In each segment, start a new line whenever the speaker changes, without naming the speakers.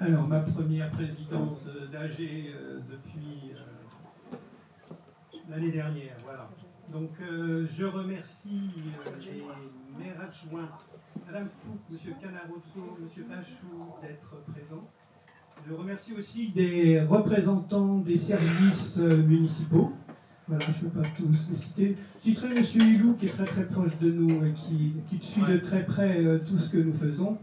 Alors, ma première présidence d'AG depuis l'année dernière, voilà. Donc, je remercie les maires adjoints, Madame Fouque, Monsieur Canarozzo, Monsieur Pachou, d'être présents. Je remercie aussi des représentants des services municipaux. Voilà, je ne peux pas tous les citer. Je citerai Monsieur Hulou, qui est très très proche de nous et qui suit de très près tout ce que nous faisons.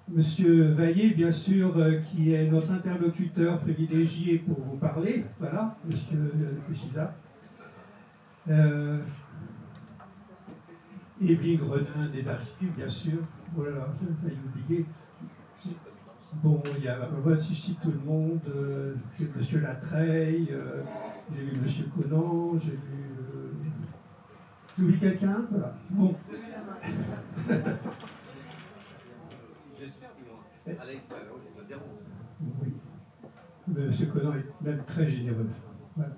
Monsieur Vaillé, bien sûr, qui est notre interlocuteur privilégié pour vous parler. Voilà, Monsieur Kuchida. Évelyne Gredin des archives, bien sûr. Voilà, ça m'a failli oublier. Bon, il y a, si je cite tout le monde, j'ai Monsieur Latreille, j'ai vu Monsieur Conan, j'ai vu... J'oublie quelqu'un. Voilà. Bon.
Alex, on va dire.
Oui. Monsieur Conan est même très généreux. Voilà.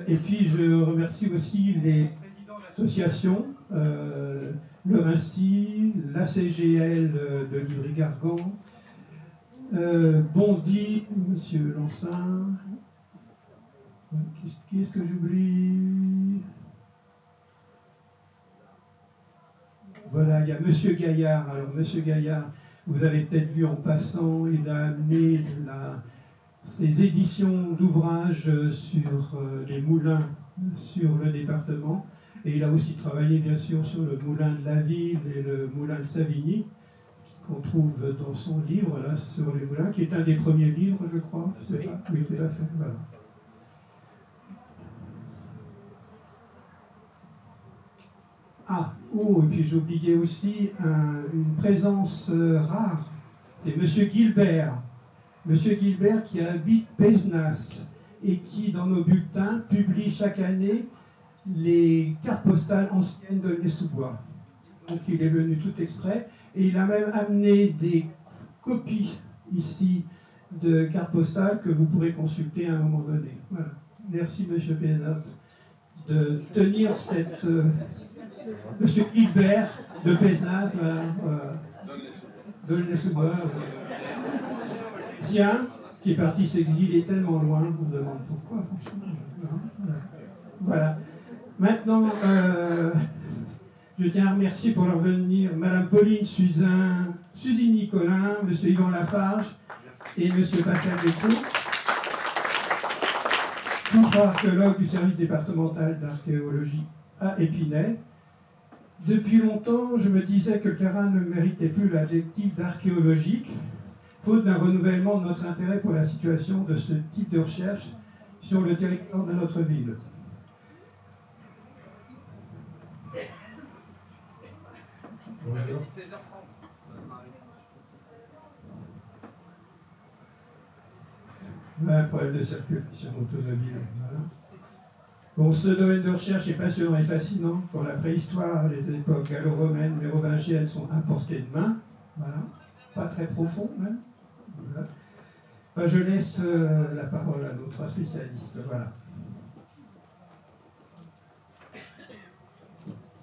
Et puis je remercie aussi les présidents d'associations, le Rincy, la CGL de Livry-Gargan, Bondy, Monsieur Lancin. Qui est-ce que j'oublie? Voilà, il y a Monsieur Gaillard. Alors, Monsieur Gaillard, vous avez peut-être vu en passant, il a amené ses éditions d'ouvrages sur les moulins sur le département. Et il a aussi travaillé, bien sûr, sur le moulin de la ville et le moulin de Savigny, qu'on trouve dans son livre, là, sur les moulins, qui est un des premiers livres, je crois. C'est pas... Oui, tout à fait. Voilà. Ah, oh, et puis j'oubliais aussi une présence rare, c'est Monsieur Gilbert. Monsieur Gilbert qui habite Pézenas et qui, dans nos bulletins, publie chaque année les cartes postales anciennes de Aulnay-sous-Bois. Donc il est venu tout exprès et il a même amené des copies ici de cartes postales que vous pourrez consulter à un moment donné. Voilà. Merci Monsieur Pézenas de tenir cette... Monsieur Hilbert de Pézenas, d'Aulnay-sous-Bois. Tiens, qui est parti s'exiler tellement loin, on se demande pourquoi, franchement. Voilà. Maintenant, je tiens à remercier pour leur venir Madame Pauline Suzy Nicolin, Monsieur Yvan Lafarge et Monsieur Pascal Décourt, tous trois archéologues du service départemental d'archéologie à Épinay. Depuis longtemps, je me disais que le Carin ne méritait plus l'adjectif d'archéologique, faute d'un renouvellement de notre intérêt pour la situation de ce type de recherche sur le territoire de notre ville. Bonjour. Un problème de circulation automobile. Voilà. Bon, ce domaine de recherche est passionnant et fascinant. Quand la préhistoire, les époques gallo-romaines, mérovingiennes sont à portée de main. Voilà. Pas très profond, même. Voilà. Enfin, je laisse la parole à nos trois spécialistes. Voilà.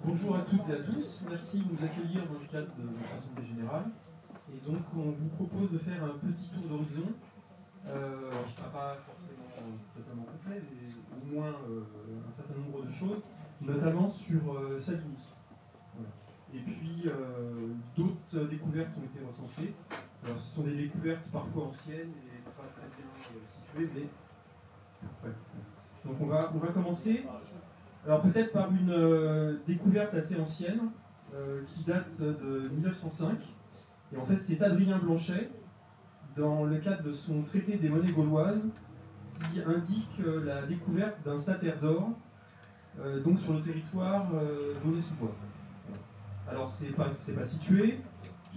Bonjour à toutes et à tous. Merci de nous accueillir dans le cadre de notre Assemblée Générale. Et donc, on vous propose de faire un petit tour d'horizon. Qui ne sera pas forcément totalement complet, mais au moins un certain nombre de choses, notamment sur Savigny. Voilà. Et puis, d'autres découvertes ont été recensées. Alors, ce sont des découvertes parfois anciennes et pas très bien situées, mais... Ouais. Donc, on va commencer. Alors, peut-être par une découverte assez ancienne, qui date de 1905. Et en fait, c'est Adrien Blanchet, dans le cadre de son traité des monnaies gauloises, qui indique la découverte d'un stataire d'or donc sur le territoire d'Aulnay-sous-Bois. Alors c'est pas situé,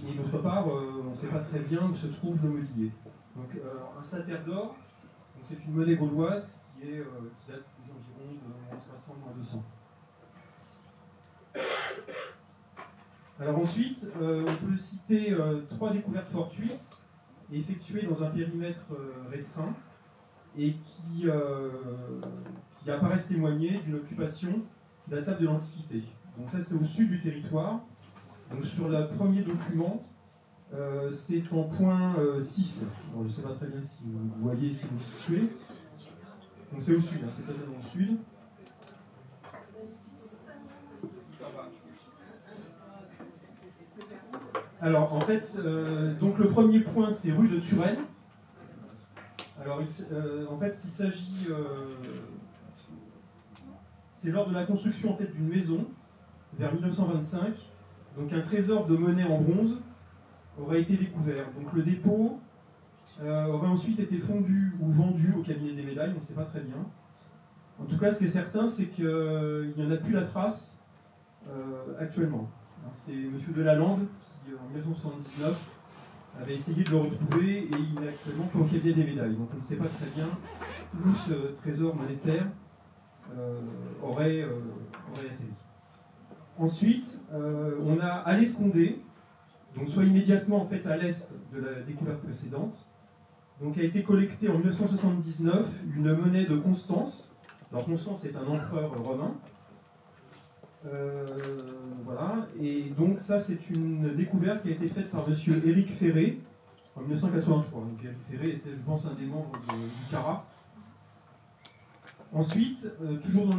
et d'autre part on ne sait pas très bien où se trouve le mobilier. Donc un stataire d'or, c'est une monnaie gauloise qui date des environs de moins 300, moins 200. Alors ensuite, on peut citer trois découvertes fortuites effectuées dans un périmètre restreint et qui apparaissent témoigner d'une occupation datable de l'Antiquité. Donc ça, c'est au sud du territoire. Donc sur le premier document, c'est en point 6. Bon, je ne sais pas très bien si vous voyez, si vous situez. Donc c'est au sud, hein, c'est totalement au sud. Alors en fait, donc le premier point c'est rue de Turenne. Alors en fait il s'agit, c'est lors de la construction en fait d'une maison vers 1925. Donc un trésor de monnaie en bronze aurait été découvert. Donc le dépôt aurait ensuite été fondu ou vendu au cabinet des médailles, on ne sait pas très bien. En tout cas, ce qui est certain, c'est qu'il n'y en a plus la trace actuellement. C'est M. Delalande qui, en 1979, avait essayé de le retrouver et il n'est actuellement pas au cabinet des médailles. Donc on ne sait pas très bien où ce trésor monétaire aurait atterri. Ensuite, on a Allée de Condé, donc soit immédiatement en fait à l'est de la découverte précédente. Donc a été collectée en 1979 une monnaie de Constance. Alors Constance est un empereur romain. Voilà. Et donc ça c'est une découverte qui a été faite par monsieur Éric Ferré en 1983. Donc Éric Ferré était, je pense, un des membres du CARA. Ensuite, toujours dans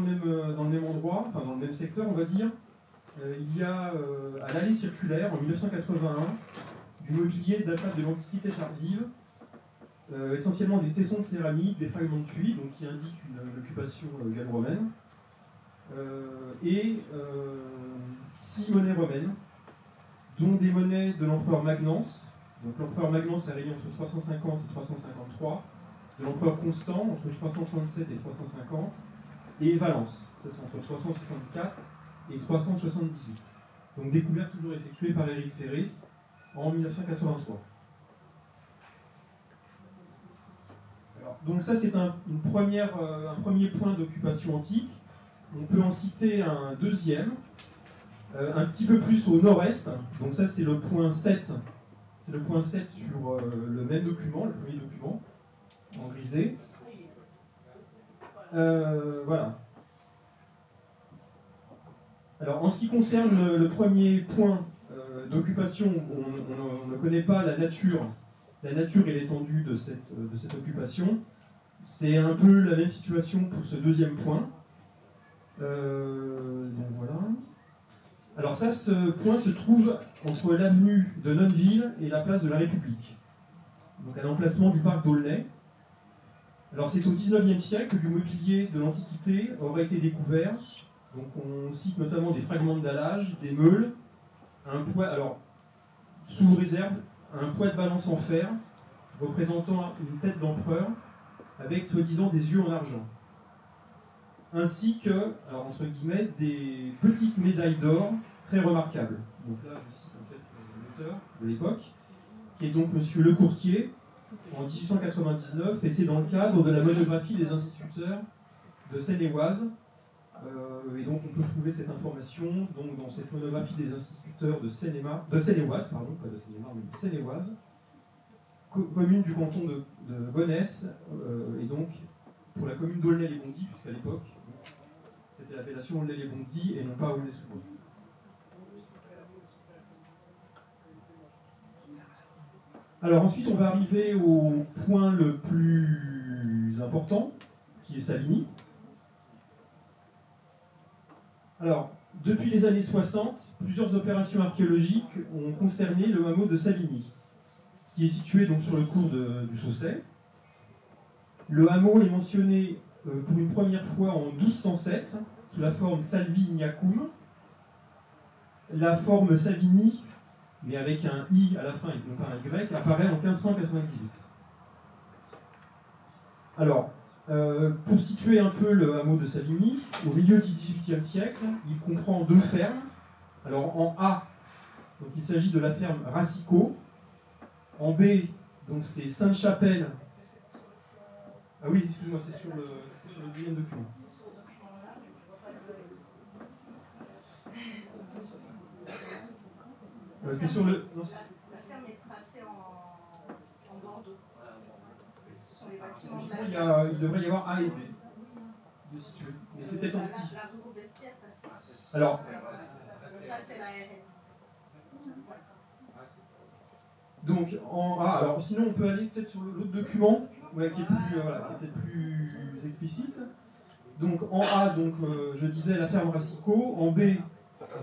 le même endroit, enfin dans le même secteur on va dire, il y a à l'allée circulaire en 1981 du mobilier datant de l'Antiquité tardive, essentiellement des tessons de céramique, des fragments de tuiles, donc qui indiquent une occupation gallo-romaine, et 6 monnaies romaines, dont des monnaies de l'empereur Magnence. Donc l'empereur Magnence a régné entre 350 et 353, de l'empereur Constant entre 337 et 350, et Valence, ça c'est entre 364 et 378. Donc découverte toujours effectuée par Éric Ferré en 1983. Alors, donc ça c'est un premier point d'occupation antique. On peut en citer un deuxième, un petit peu plus au nord-est. Donc ça c'est le point 7. C'est le point 7 sur le même document, le premier document, en grisé. Voilà. Alors, en ce qui concerne le premier point d'occupation, on ne connaît pas la nature et l'étendue de cette occupation. C'est un peu la même situation pour ce deuxième point. Donc voilà. Alors ça, ce point se trouve entre l'avenue de Nonneville et la place de la République. Donc à l'emplacement du parc d'Aulnay. Alors c'est au XIXe siècle que du mobilier de l'Antiquité aurait été découvert. Donc on cite notamment des fragments de dallage, des meules, un poids, alors sous réserve, un poids de balance en fer représentant une tête d'empereur avec soi-disant des yeux en argent. Ainsi que, alors entre guillemets, des petites médailles d'or très remarquables. Donc là je cite en fait l'auteur de l'époque, qui est donc monsieur Lecourtier, en 1899, et c'est dans le cadre de la monographie des instituteurs de Seine-et-Oise. Et donc on peut trouver cette information donc, dans cette monographie des instituteurs de Seine-et-Oise, pardon, pas de Seine-et-Marne, mais de Seine-et-Oise, commune du canton de Gonesse, et donc pour la commune d'Aulnay-les-Bondy, puisqu'à l'époque, c'était l'appellation Aulnay-les-Bondy et non pas Aulnay-sous-Bois. Alors ensuite, on va arriver au point le plus important, qui est Savigny. Alors, depuis les années 60, plusieurs opérations archéologiques ont concerné le hameau de Savigny, qui est situé donc sur le cours du Saussay. Le hameau est mentionné pour une première fois en 1207, sous la forme Salviniacum. La forme Savigny, mais avec un I à la fin et non pas un Y, apparaît en 1598. Alors, pour situer un peu le hameau de Savigny, au milieu du XVIIIe siècle, il comprend 2 fermes. Alors en A, donc il s'agit de la ferme Racicot. En B, donc c'est Sainte-Chapelle. Ah oui, excuse-moi, c'est sur le deuxième document. C'est sur le. Non,
la ferme est tracée en Bordeaux. Ce sont les bâtiments de
il devrait y avoir A et B de situer. Mais c'est peut-être en petit.
La rue Robespierre passe ici.
Alors.
Ça, c'est la RN.
Donc, alors sinon on peut aller peut-être sur l'autre document, ouais, qui est peut-être plus explicite. Donc en A, donc, je disais la ferme Racicot. En B,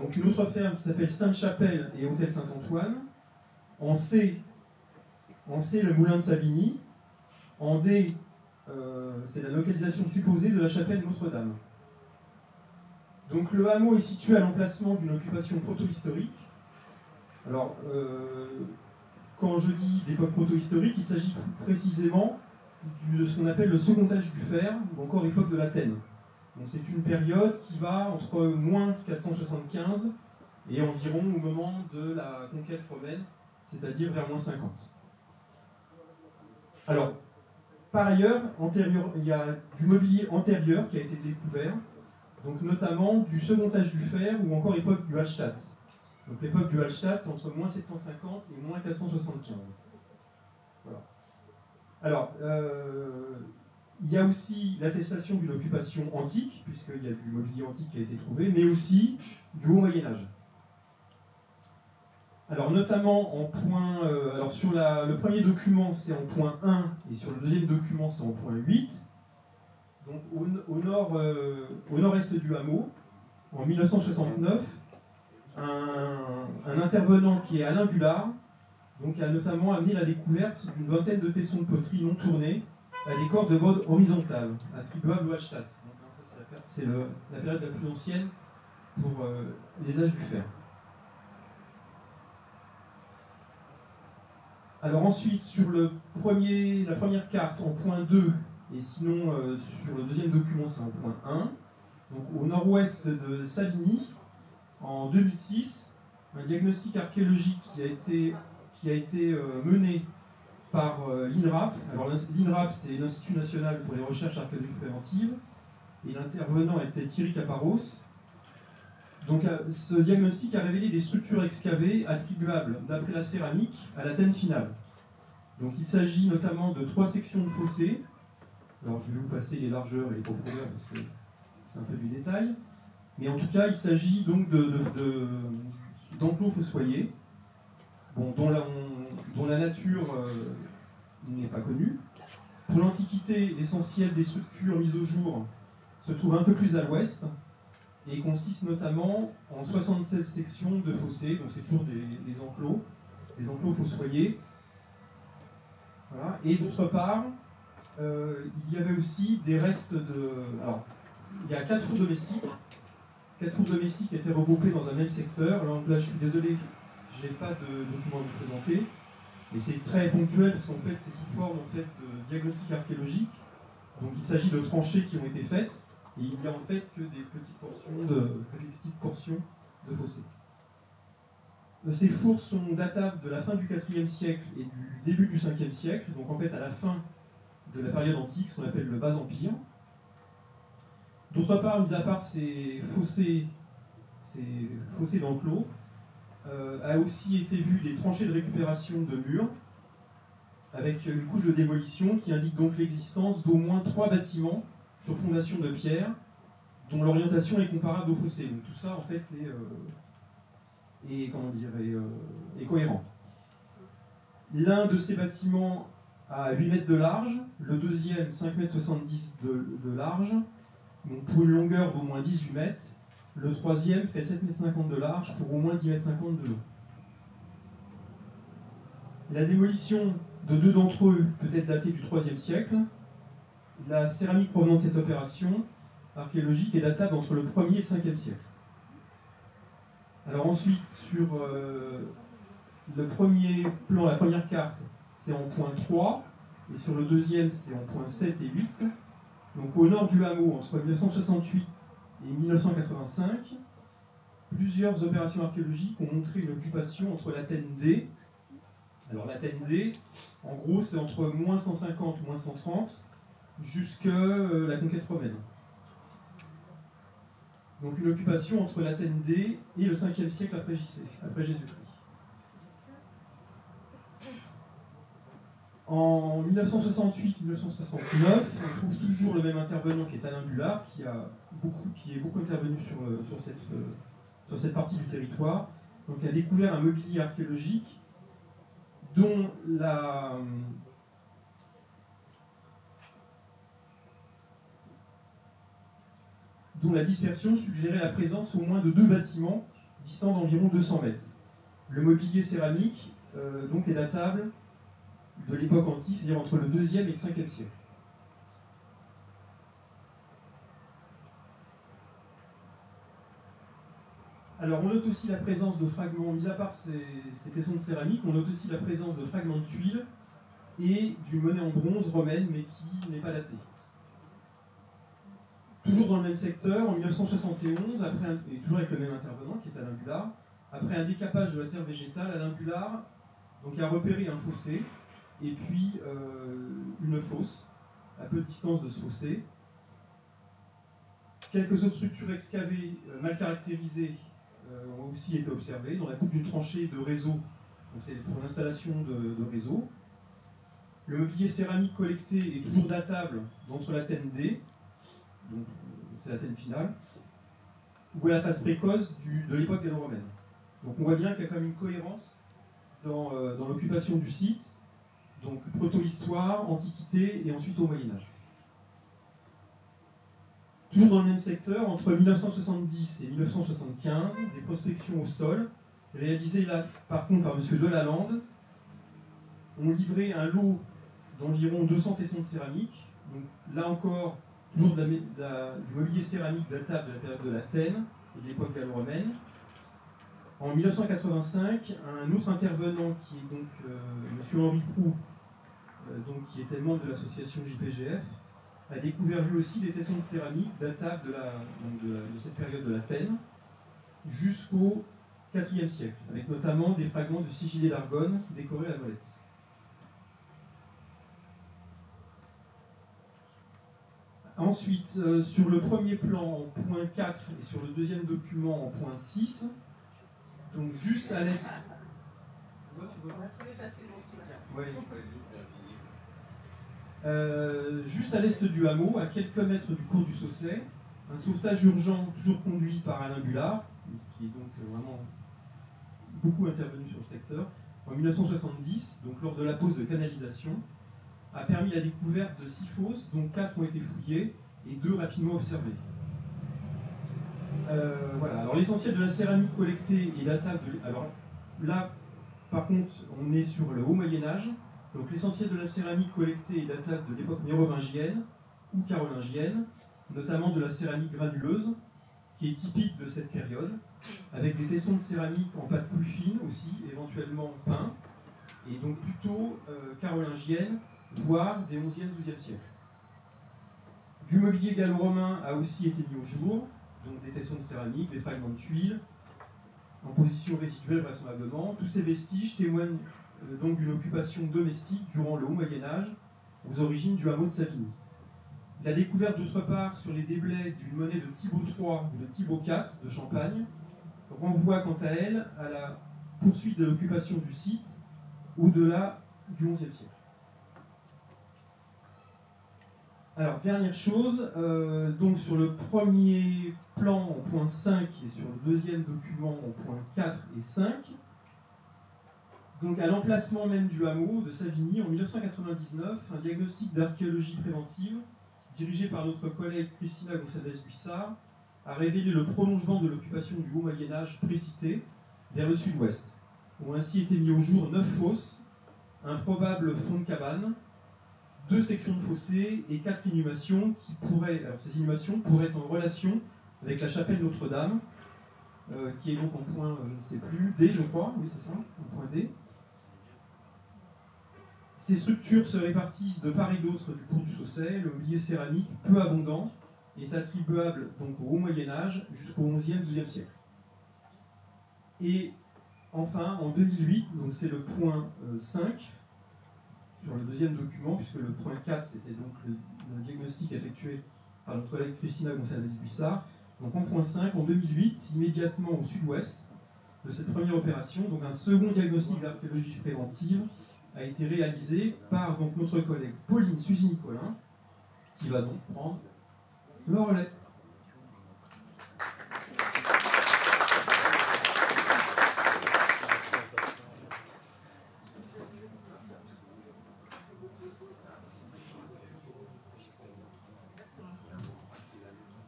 donc une autre ferme qui s'appelle Sainte-Chapelle et Hôtel Saint-Antoine. En C, le moulin de Savigny. En D, c'est la localisation supposée de la chapelle Notre-Dame. Donc le hameau est situé à l'emplacement d'une occupation proto-historique. Alors, quand je dis d'époque proto-historique, il s'agit plus précisément de ce qu'on appelle le second âge du fer, ou encore époque de l'Athènes. Donc c'est une période qui va entre moins 475 et environ au moment de la conquête romaine, c'est-à-dire vers moins 50. Alors, par ailleurs, il y a du mobilier antérieur qui a été découvert, donc notamment du second âge du fer ou encore époque du Hallstatt. Donc l'époque du Hallstatt, c'est entre moins 750 et moins 475. Voilà. Alors, il y a aussi l'attestation d'une occupation antique, puisqu'il y a du mobilier antique qui a été trouvé, mais aussi du Haut Moyen-Âge. Alors notamment en point, alors sur le premier document c'est en point 1 et sur le deuxième document c'est en point 8. Donc au nord-est du hameau, en 1969, un intervenant qui est Alain Bullard donc, a notamment amené la découverte d'une vingtaine de tessons de poterie non tournés à des cordes de mode horizontale, attribuables au Hallstatt. Donc c'est la période la plus ancienne pour les âges du fer. Alors ensuite, sur la première carte en point 2, et sinon sur le deuxième document c'est en point 1, donc au nord-ouest de Savigny, en 2006, un diagnostic archéologique qui a été mené par l'INRAP. Alors l'INRAP c'est l'Institut National pour les Recherches Archéologiques Préventives, et l'intervenant était Thierry Caparros. Donc ce diagnostic a révélé des structures excavées attribuables, d'après la céramique, à l'Athènes finale. Donc il s'agit notamment de 3 sections de fossés. Alors je vais vous passer les largeurs et les profondeurs parce que c'est un peu du détail. Mais en tout cas, il s'agit donc d'enclos fossoyés, dont la nature n'est pas connue. Pour l'Antiquité, l'essentiel des structures mises au jour se trouve un peu plus à l'ouest, et consiste notamment en 76 sections de fossés, donc c'est toujours des enclos fossoyés. Voilà. Et d'autre part, il y avait aussi des restes de... Alors, il y a 4 fours domestiques. 4 fours domestiques étaient regroupés dans un même secteur. Alors là, je suis désolé, je n'ai pas de document à vous présenter, mais c'est très ponctuel parce qu'en fait, c'est sous forme de diagnostic archéologique. Donc il s'agit de tranchées qui ont été faites. Et il n'y a en fait que des petites portions de fossés. Ces fours sont datables de la fin du IVe siècle et du début du Ve siècle, donc en fait à la fin de la période antique, ce qu'on appelle le Bas Empire. D'autre part, mis à part ces fossés d'enclos, a aussi été vu des tranchées de récupération de murs, avec une couche de démolition qui indique donc l'existence d'au moins 3 bâtiments sur fondation de pierre, dont l'orientation est comparable au fossé. Donc tout ça, en fait, est cohérent. L'un de ces bâtiments a 8 mètres de large, le deuxième 5,70 mètres de large, donc pour une longueur d'au moins 18 mètres, le troisième fait 7,50 mètres de large pour au moins 10,50 mètres de long. La démolition de 2 d'entre eux peut être datée du IIIe siècle. La céramique provenant de cette opération archéologique est datable entre le 1er et le 5e siècle. Alors ensuite, sur le premier plan, la première carte, c'est en point 3, et sur le deuxième, c'est en point 7 et 8. Donc au nord du hameau, entre 1968 et 1985, plusieurs opérations archéologiques ont montré une occupation entre l'Athènes D. Alors l'Athènes D, en gros, c'est entre moins 150 moins 130, jusqu'à la conquête romaine. Donc une occupation entre l'Athènes D et le 5e siècle après Jésus-Christ. En 1968-1969, on trouve toujours le même intervenant qui est Alain Bullard, qui est beaucoup intervenu sur cette partie du territoire. Donc a découvert un mobilier archéologique dont la dispersion suggérait la présence au moins de 2 bâtiments distants d'environ 200 mètres. Le mobilier céramique donc est datable de l'époque antique, c'est-à-dire entre le 2e et le 5e siècle. Alors on note aussi la présence de fragments, mis à part ces tessons de céramique, on note aussi la présence de fragments de tuiles et d'une monnaie en bronze romaine, mais qui n'est pas datée. Toujours dans le même secteur, en 1971, et toujours avec le même intervenant qui est Alain Bullard, après un décapage de la terre végétale, Alain Bullard donc, a repéré un fossé et puis une fosse à peu de distance de ce fossé. Quelques autres structures excavées mal caractérisées ont aussi été observées dans la coupe d'une tranchée de réseau, donc c'est pour l'installation de réseau. Le mobilier céramique collecté est toujours datable d'entre l'Athènes D, donc c'est l'Athènes finale, ou à la phase précoce de l'époque gallo-romaine. Donc on voit bien qu'il y a quand même une cohérence dans l'occupation du site, donc proto-histoire, antiquité et ensuite au Moyen-Âge. Toujours dans le même secteur, entre 1970 et 1975, des prospections au sol, réalisées là par contre par M. Delalande, ont livré un lot d'environ 200 tessons de céramique. Donc là encore, toujours du mobilier céramique datable de la période de l'Athènes et de l'époque gallo-romaine. En 1985, un autre intervenant qui est donc M. Henri Proux, donc, qui était membre de l'association JPGF, a découvert lui aussi des tessons de céramique datables de cette période de l'Athènes jusqu'au IVe siècle, avec notamment des fragments de sigillés d'argone décorés à la molette. Ensuite, sur le premier plan en point 4 et sur le deuxième document en point 6, donc juste à l'est.
On va trouver facilement celui-là.
Ouais. Juste à l'est du hameau, à quelques mètres du cours du Sausset, un sauvetage urgent toujours conduit par Alain Bullard, qui est donc vraiment beaucoup intervenu sur le secteur, en 1970, donc lors de la pose de canalisation, a permis la découverte de 6 fosses, dont 4 ont été fouillées et 2 rapidement observées. Voilà. Alors l'essentiel de la céramique collectée est datable. Alors là, par contre, on est sur le haut Moyen-Âge. Donc l'essentiel de la céramique collectée est datable de l'époque mérovingienne ou carolingienne, notamment de la céramique granuleuse, qui est typique de cette période, avec des tessons de céramique en pâte plus fine aussi, éventuellement peints, et donc plutôt carolingienne, voire des 11e, 12e siècles. Du mobilier gallo-romain a aussi été mis au jour, donc des tessons de céramique, des fragments de tuiles, en position résiduelle vraisemblablement. Tous ces vestiges témoignent donc d'une occupation domestique durant le haut Moyen-Âge, aux origines du hameau de Savigny. La découverte d'autre part sur les déblais d'une monnaie de Thibaut III ou de Thibaut IV de Champagne renvoie quant à elle à la poursuite de l'occupation du site au-delà du XIe siècle. Alors, dernière chose, donc sur le premier plan en point 5 et sur le deuxième document en point 4 et 5, donc à l'emplacement même du hameau de Savigny, en 1999, un diagnostic d'archéologie préventive, dirigé par notre collègue Christina Gonçalves-Buissard, a révélé le prolongement de l'occupation du Haut Moyen-Âge précité vers le sud-ouest, où ont ainsi été mis au jour 9 fosses, un probable fond de cabane, 2 sections de fossés et 4 inhumations qui pourraient, alors ces inhumations pourraient être en relation avec la chapelle Notre-Dame, qui est donc en point, je ne sais plus, D je crois, oui c'est ça, en point D. Ces structures se répartissent de part et d'autre du cours du Sausset. Le mobilier céramique, peu abondant, est attribuable donc au Haut Moyen-Âge jusqu'au XIe, XIIe siècle. Et enfin, en 2008, donc c'est le point 5, sur le deuxième document, puisque le point 4, c'était donc le diagnostic effectué par notre collègue Christina Gonçalves-Buissard. Donc en point 5, en 2008, immédiatement au sud-ouest de cette première opération, donc un second diagnostic d'archéologie préventive a été réalisé par donc, notre collègue Pauline Suzy-Nicolin, qui va donc prendre le relais.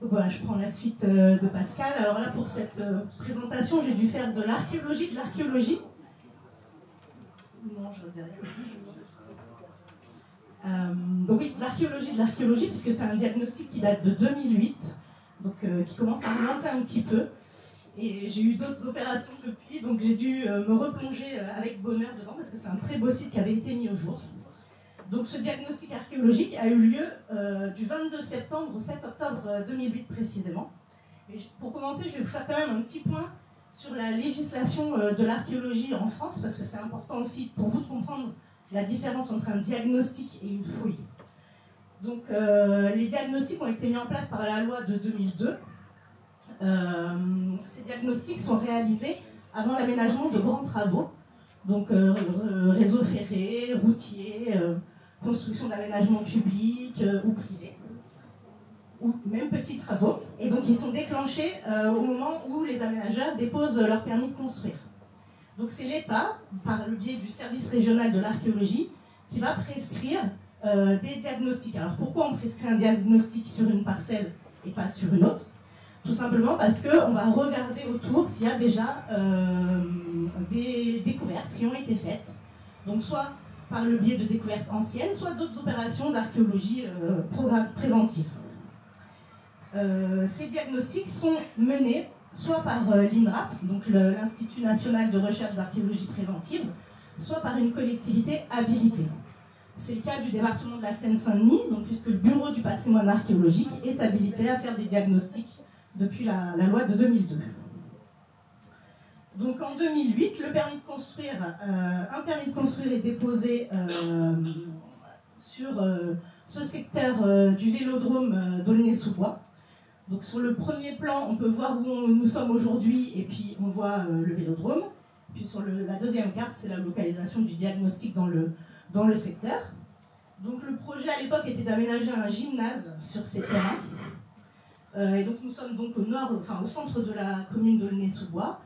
Donc voilà, je prends la suite de Pascal. Alors là, pour cette présentation, j'ai dû faire de l'archéologie. Non, je reste derrière. Donc oui, de l'archéologie, puisque c'est un diagnostic qui date de 2008, donc qui commence à remonter un petit peu. Et j'ai eu d'autres opérations depuis, donc j'ai dû me replonger avec bonheur dedans, parce que c'est un très beau site qui avait été mis au jour. Donc ce diagnostic archéologique a eu lieu du 22 septembre au 7 octobre 2008 précisément. Et pour commencer, je vais vous faire quand même un petit point sur la législation de l'archéologie en France, parce que c'est important aussi pour vous de comprendre la différence entre un diagnostic et une fouille. Donc les diagnostics ont été mis en place par la loi de 2002. Ces diagnostics sont réalisés avant l'aménagement de grands travaux, donc réseau ferré, routier, construction d'aménagements publics ou privés, ou même petits travaux. Et donc ils sont déclenchés au moment où les aménageurs déposent leur permis de construire. Donc c'est l'État, par le biais du service régional de l'archéologie, qui va prescrire des diagnostics. Alors pourquoi on prescrit un diagnostic sur une parcelle et pas sur une autre ? Tout simplement parce qu'on va regarder autour s'il y a déjà des découvertes qui ont été faites. Donc soit par le biais de découvertes anciennes, soit d'autres opérations d'archéologie préventive. Ces diagnostics sont menés soit par l'INRAP, donc l'Institut national de recherche d'archéologie préventive, soit par une collectivité habilitée. C'est le cas du département de la Seine-Saint-Denis, donc puisque le Bureau du patrimoine archéologique est habilité à faire des diagnostics depuis la loi de 2002. Donc en 2008, un permis de construire est déposé sur ce secteur du vélodrome d'Aulnay-sous-Bois. Donc sur le premier plan, on peut voir où nous sommes aujourd'hui et puis on voit le vélodrome. Puis sur la deuxième carte, c'est la localisation du diagnostic dans le secteur. Donc le projet à l'époque était d'aménager un gymnase sur ces terrains. Et donc nous sommes donc au centre de la commune d'Aulnay-sous-Bois,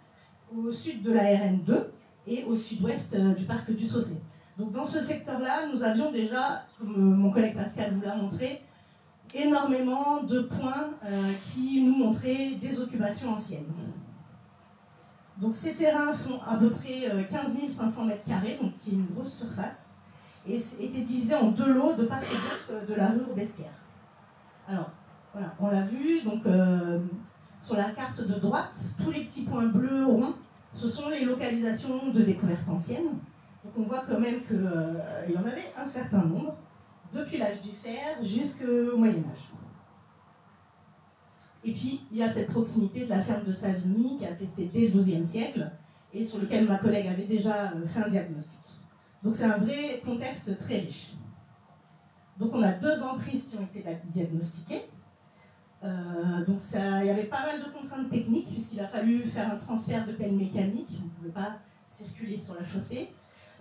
au sud de la RN2 et au sud-ouest du parc du Saussé. Donc dans ce secteur-là, nous avions déjà, comme mon collègue Pascal vous l'a montré, énormément de points qui nous montraient des occupations anciennes. Donc ces terrains font à peu près 15 500 m², donc qui est une grosse surface, et étaient divisés en deux lots de part et d'autre de la rue Robespierre. Alors, voilà, on l'a vu, donc sur la carte de droite, tous les petits points bleus ronds, ce sont les localisations de découvertes anciennes. Donc on voit quand même qu'il y en avait un certain nombre, depuis l'âge du fer jusqu'au Moyen-Âge. Et puis, il y a cette proximité de la ferme de Savigny, qui a attesté dès le XIIe siècle, et sur lequel ma collègue avait déjà fait un diagnostic. Donc c'est un vrai contexte très riche. Donc on a 2 emprises qui ont été diagnostiquées. Donc il y avait pas mal de contraintes techniques, puisqu'il a fallu faire un transfert de pelle mécanique, on ne pouvait pas circuler sur la chaussée.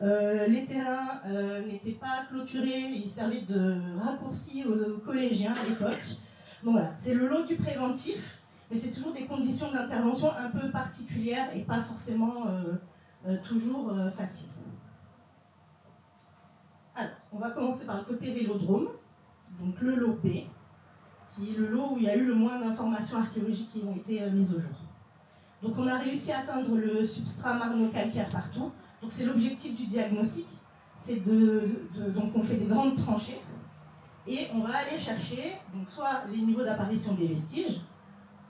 Les terrains n'étaient pas clôturés, ils servaient de raccourci aux collégiens à l'époque. Donc voilà, c'est le lot du préventif, mais c'est toujours des conditions d'intervention un peu particulières et pas forcément toujours faciles. Alors, on va commencer par le côté vélodrome, donc le lot B, qui est le lot où il y a eu le moins d'informations archéologiques qui ont été mises au jour. Donc on a réussi à atteindre le substrat marno-calcaire partout. Donc c'est l'objectif du diagnostic, c'est donc on fait des grandes tranchées et on va aller chercher donc soit les niveaux d'apparition des vestiges,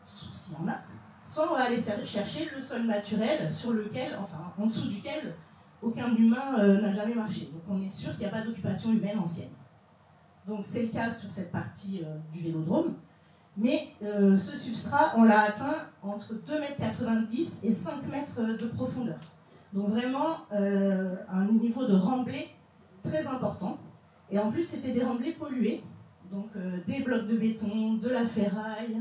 s'il y en a, soit on va aller chercher le sol naturel sur lequel, enfin en dessous duquel aucun humain n'a jamais marché. Donc on est sûr qu'il n'y a pas d'occupation humaine ancienne. Donc c'est le cas sur cette partie du vélodrome. Mais ce substrat, on l'a atteint entre 2,90 m et 5 m de profondeur. Donc vraiment un niveau de remblai très important. Et en plus, c'était des remblais pollués. Donc des blocs de béton, de la ferraille.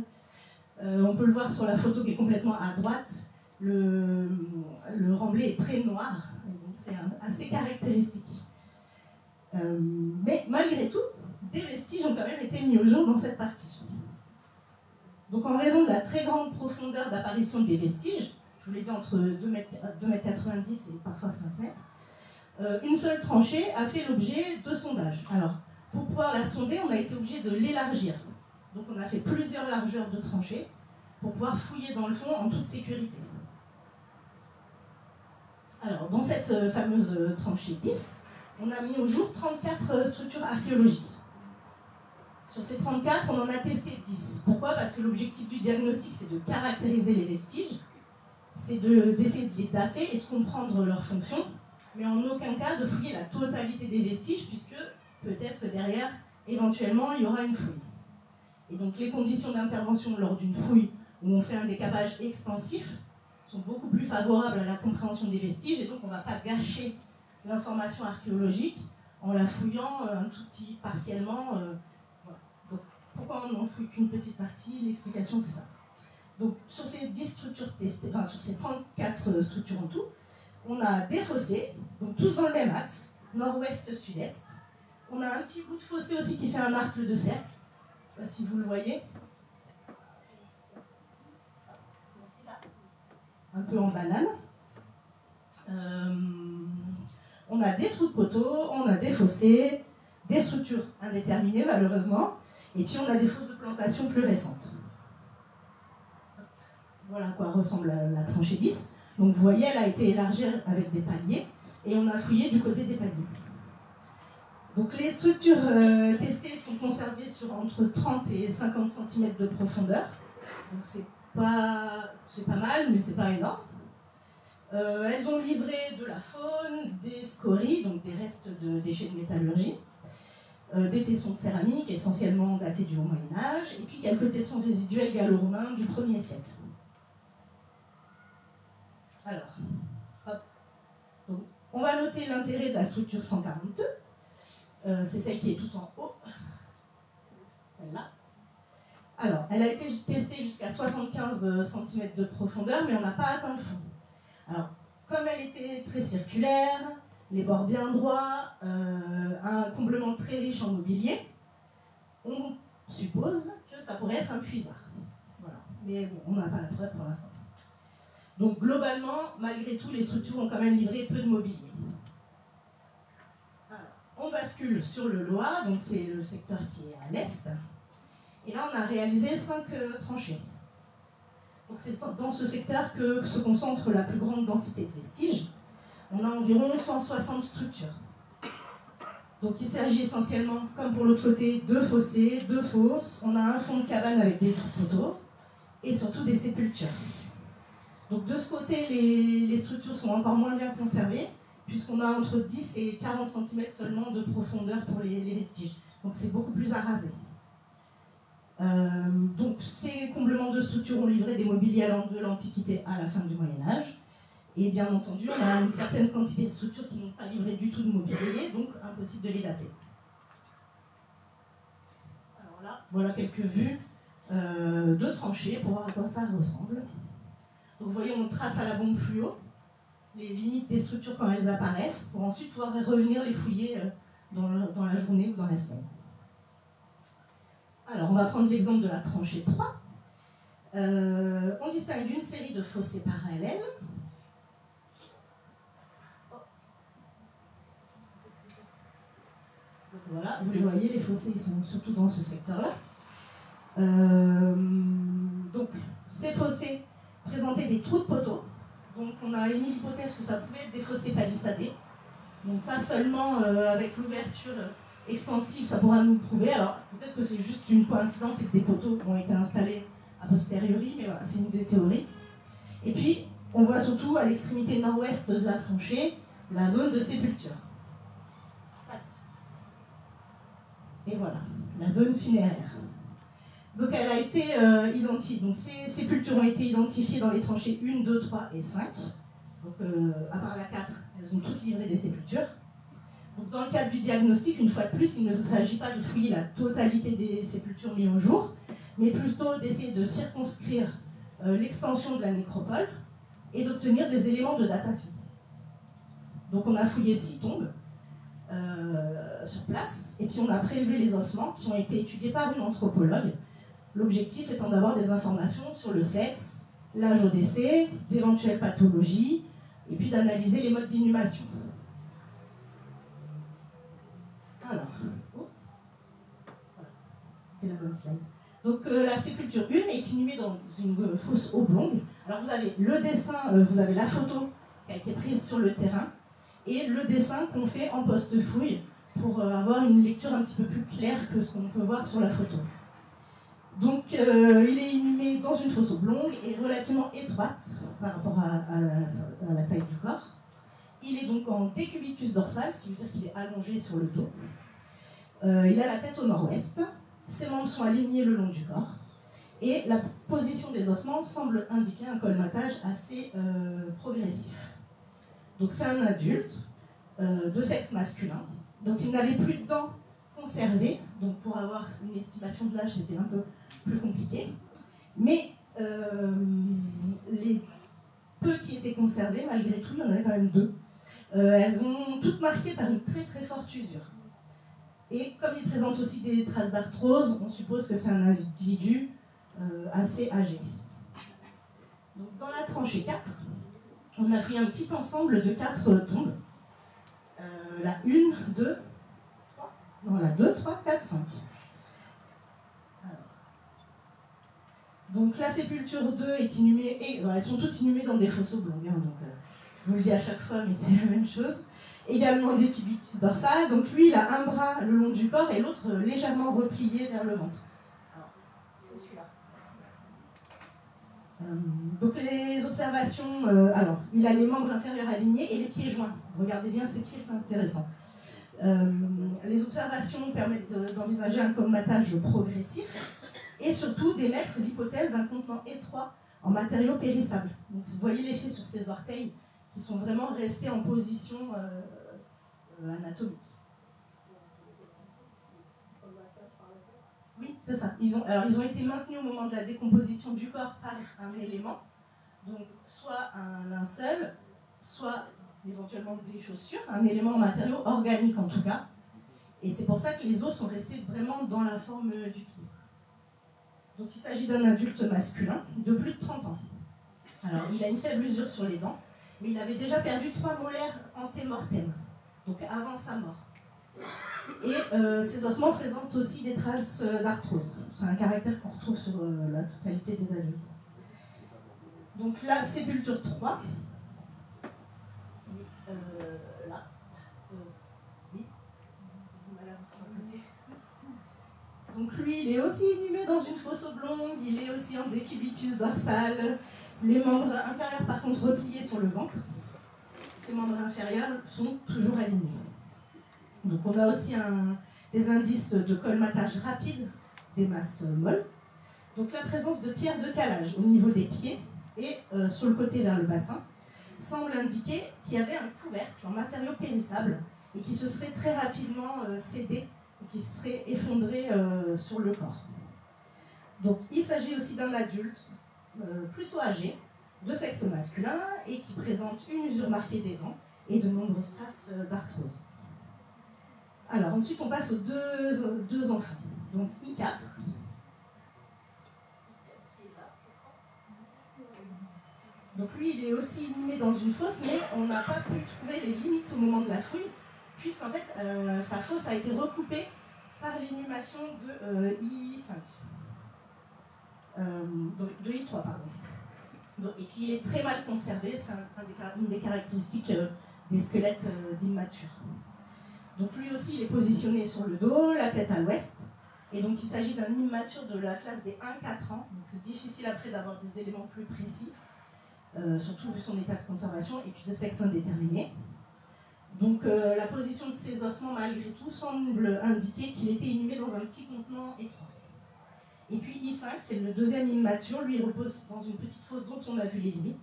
On peut le voir sur la photo qui est complètement à droite. Le remblai est très noir. Donc c'est assez caractéristique. Mais malgré tout, des vestiges ont quand même été mis au jour dans cette partie. Donc en raison de la très grande profondeur d'apparition des vestiges, je vous l'ai dit entre 2,90 m et parfois 5 m, une seule tranchée a fait l'objet de sondages. Alors, pour pouvoir la sonder, on a été obligé de l'élargir. Donc on a fait plusieurs largeurs de tranchées pour pouvoir fouiller dans le fond en toute sécurité. Alors, dans cette fameuse tranchée 10, on a mis au jour 34 structures archéologiques. Sur ces 34, on en a testé 10. Pourquoi? Parce que l'objectif du diagnostic, c'est de caractériser les vestiges, c'est d'essayer de les dater et de comprendre leurs fonctions, mais en aucun cas de fouiller la totalité des vestiges, puisque peut-être que derrière, éventuellement, il y aura une fouille. Et donc les conditions d'intervention lors d'une fouille où on fait un décapage extensif sont beaucoup plus favorables à la compréhension des vestiges, et donc on ne va pas gâcher l'information archéologique en la fouillant un tout petit partiellement. Voilà. Donc pourquoi on n'en fouille qu'une petite partie? L'explication c'est ça. Donc sur ces 10 structures testées, enfin sur ces 34 structures en tout, on a des fossés, donc tous dans le même axe, nord-ouest-sud-est. On a un petit bout de fossé aussi qui fait un arc de cercle. Je ne sais pas si vous le voyez. Un peu en banane. On a des trous de poteaux, on a des fossés, des structures indéterminées malheureusement, et puis on a des fosses de plantation plus récentes. Voilà à quoi ressemble la tranchée 10. Donc vous voyez, elle a été élargie avec des paliers, et on a fouillé du côté des paliers. Donc les structures testées sont conservées sur entre 30 et 50 cm de profondeur. Donc c'est pas mal, mais c'est pas énorme. Elles ont livré de la faune, des scories, donc des restes de déchets de métallurgie, des tessons de céramique, essentiellement datés du Haut-Moyen-Âge, et puis quelques tessons résiduels gallo-romains du 1er siècle. Alors, hop. Donc, on va noter l'intérêt de la structure 142. C'est celle qui est tout en haut. Celle-là. Alors, elle a été testée jusqu'à 75 cm de profondeur, mais on n'a pas atteint le fond. Alors, comme elle était très circulaire, les bords bien droits, un comblement très riche en mobilier, on suppose que ça pourrait être un puisard. Voilà. Mais bon, on n'a pas la preuve pour l'instant. Donc, globalement, malgré tout, les structures ont quand même livré peu de mobilier. Alors, on bascule sur le Loa, donc c'est le secteur qui est à l'est. Et là, on a réalisé 5 tranchées. Donc c'est dans ce secteur que se concentre la plus grande densité de vestiges. On a environ 160 structures. Donc il s'agit essentiellement, comme pour l'autre côté, de fossés, de fosses. On a un fond de cabane avec des trous de poteaux et surtout des sépultures. Donc de ce côté, les structures sont encore moins bien conservées, puisqu'on a entre 10 et 40 cm seulement de profondeur pour les vestiges. Donc c'est beaucoup plus à raser. Donc ces comblements de structures ont livré des mobiliers allant de l'Antiquité à la fin du Moyen-Âge. Et bien entendu, on a une certaine quantité de structures qui n'ont pas livré du tout de mobilier, donc impossible de les dater. Alors là, voilà quelques vues de tranchées pour voir à quoi ça ressemble. Donc vous voyez, on trace à la bombe fluo les limites des structures quand elles apparaissent, pour ensuite pouvoir revenir les fouiller dans la journée ou dans la semaine. Alors, on va prendre l'exemple de la tranchée 3. On distingue une série de fossés parallèles. Donc voilà, vous les voyez, les fossés ils sont surtout dans ce secteur-là. Donc, ces fossés présentaient des trous de poteaux. Donc, on a émis l'hypothèse que ça pouvait être des fossés palissadés. Donc, ça seulement avec l'ouverture extensive, ça pourra nous prouver. Alors, peut-être que c'est juste une coïncidence et que des poteaux ont été installés a posteriori, mais voilà, c'est une des théories. Et puis, on voit surtout à l'extrémité nord-ouest de la tranchée la zone de sépulture. Et voilà, la zone funéraire. Donc, elle a été identifiée. Donc, ces sépultures ont été identifiées dans les tranchées 1, 2, 3 et 5. Donc, à part la 4, elles ont toutes livré des sépultures. Donc, dans le cadre du diagnostic, une fois de plus, il ne s'agit pas de fouiller la totalité des sépultures mises au jour, mais plutôt d'essayer de circonscrire l'extension de la nécropole et d'obtenir des éléments de datation. Donc on a fouillé 6 tombes sur place, et puis on a prélevé les ossements qui ont été étudiés par une anthropologue, l'objectif étant d'avoir des informations sur le sexe, l'âge au décès, d'éventuelles pathologies, et puis d'analyser les modes d'inhumation. Alors, oh, voilà, c'était la bonne slide. Donc la sépulture 1 est inhumée dans une fosse oblongue. Alors vous avez le dessin, vous avez la photo qui a été prise sur le terrain et le dessin qu'on fait en post-fouille pour avoir une lecture un petit peu plus claire que ce qu'on peut voir sur la photo. Donc il est inhumé dans une fosse oblongue et relativement étroite par rapport à la taille du corps. Il est donc en décubitus dorsal, ce qui veut dire qu'il est allongé sur le dos. Il a la tête au nord-ouest. Ses membres sont alignés le long du corps et la position des ossements semble indiquer un colmatage assez progressif. Donc c'est un adulte de sexe masculin, donc il n'avait plus de dents conservées, donc pour avoir une estimation de l'âge c'était un peu plus compliqué, mais les peu qui étaient conservées, malgré tout, il y en avait quand même 2. Elles ont toutes marquées par une très très forte usure. Et comme il présente aussi des traces d'arthrose, on suppose que c'est un individu assez âgé. Donc, dans la tranchée 4, on a fait un petit ensemble de 4 tombes. La 1, 2, 3, non, la 2, 3, 4, 5. Alors. Donc la sépulture 2 est inhumée, et elles sont toutes inhumées dans des fosses oblongues, hein, donc je vous le dis à chaque fois, mais c'est la même chose. Également décubitus dorsal, donc lui il a un bras le long du corps et l'autre légèrement replié vers le ventre. Alors, c'est celui-là. Donc les observations, alors il a les membres inférieurs alignés et les pieds joints. Regardez bien ces pieds, c'est intéressant. Les observations permettent d'envisager un colmatage progressif et surtout d'émettre l'hypothèse d'un contenant étroit en matériaux périssables. Donc vous voyez l'effet sur ces orteils qui sont vraiment restés en position anatomique. Oui, c'est ça. Ils ont été maintenus au moment de la décomposition du corps par un élément, donc soit un linceul, soit éventuellement des chaussures, un élément en matériau organique en tout cas. Et c'est pour ça que les os sont restés vraiment dans la forme du pied. Donc il s'agit d'un adulte masculin de plus de 30 ans. Alors il a une faible usure sur les dents, mais il avait déjà perdu 3 molaires antémortem, donc avant sa mort. Et ces ossements présentent aussi des traces d'arthrose. C'est un caractère qu'on retrouve sur la totalité des adultes. Donc la sépulture 3, là, oui, donc lui, il est aussi inhumé dans une fosse oblongue, il est aussi en décubitus dorsal, les membres inférieurs par contre repliés sur le ventre. Ces membres inférieurs sont toujours alignés. Donc on a aussi des indices de colmatage rapide des masses molles. Donc la présence de pierres de calage au niveau des pieds et sur le côté vers le bassin semble indiquer qu'il y avait un couvercle en matériaux périssables et qui se serait très rapidement cédé et qui se serait effondré sur le corps. Donc il s'agit aussi d'un adulte plutôt âgé, de sexe masculin et qui présente une usure marquée des dents et de nombreuses traces d'arthrose. Alors ensuite on passe aux deux enfants. Donc I4. Donc lui il est aussi inhumé dans une fosse, mais on n'a pas pu trouver les limites au moment de la fouille, puisqu'en fait sa fosse a été recoupée par l'inhumation de I5. De I3, pardon. Donc, et puis il est très mal conservé, c'est une des caractéristiques des squelettes d'immatures. Donc lui aussi il est positionné sur le dos, la tête à l'ouest, et donc il s'agit d'un immature de la classe des 1-4 ans, donc c'est difficile après d'avoir des éléments plus précis, surtout vu son état de conservation, et puis de sexe indéterminé. Donc la position de ses ossements malgré tout semble indiquer qu'il était inhumé dans un petit contenant étroit. Et puis I5, c'est le deuxième immature, lui il repose dans une petite fosse dont on a vu les limites.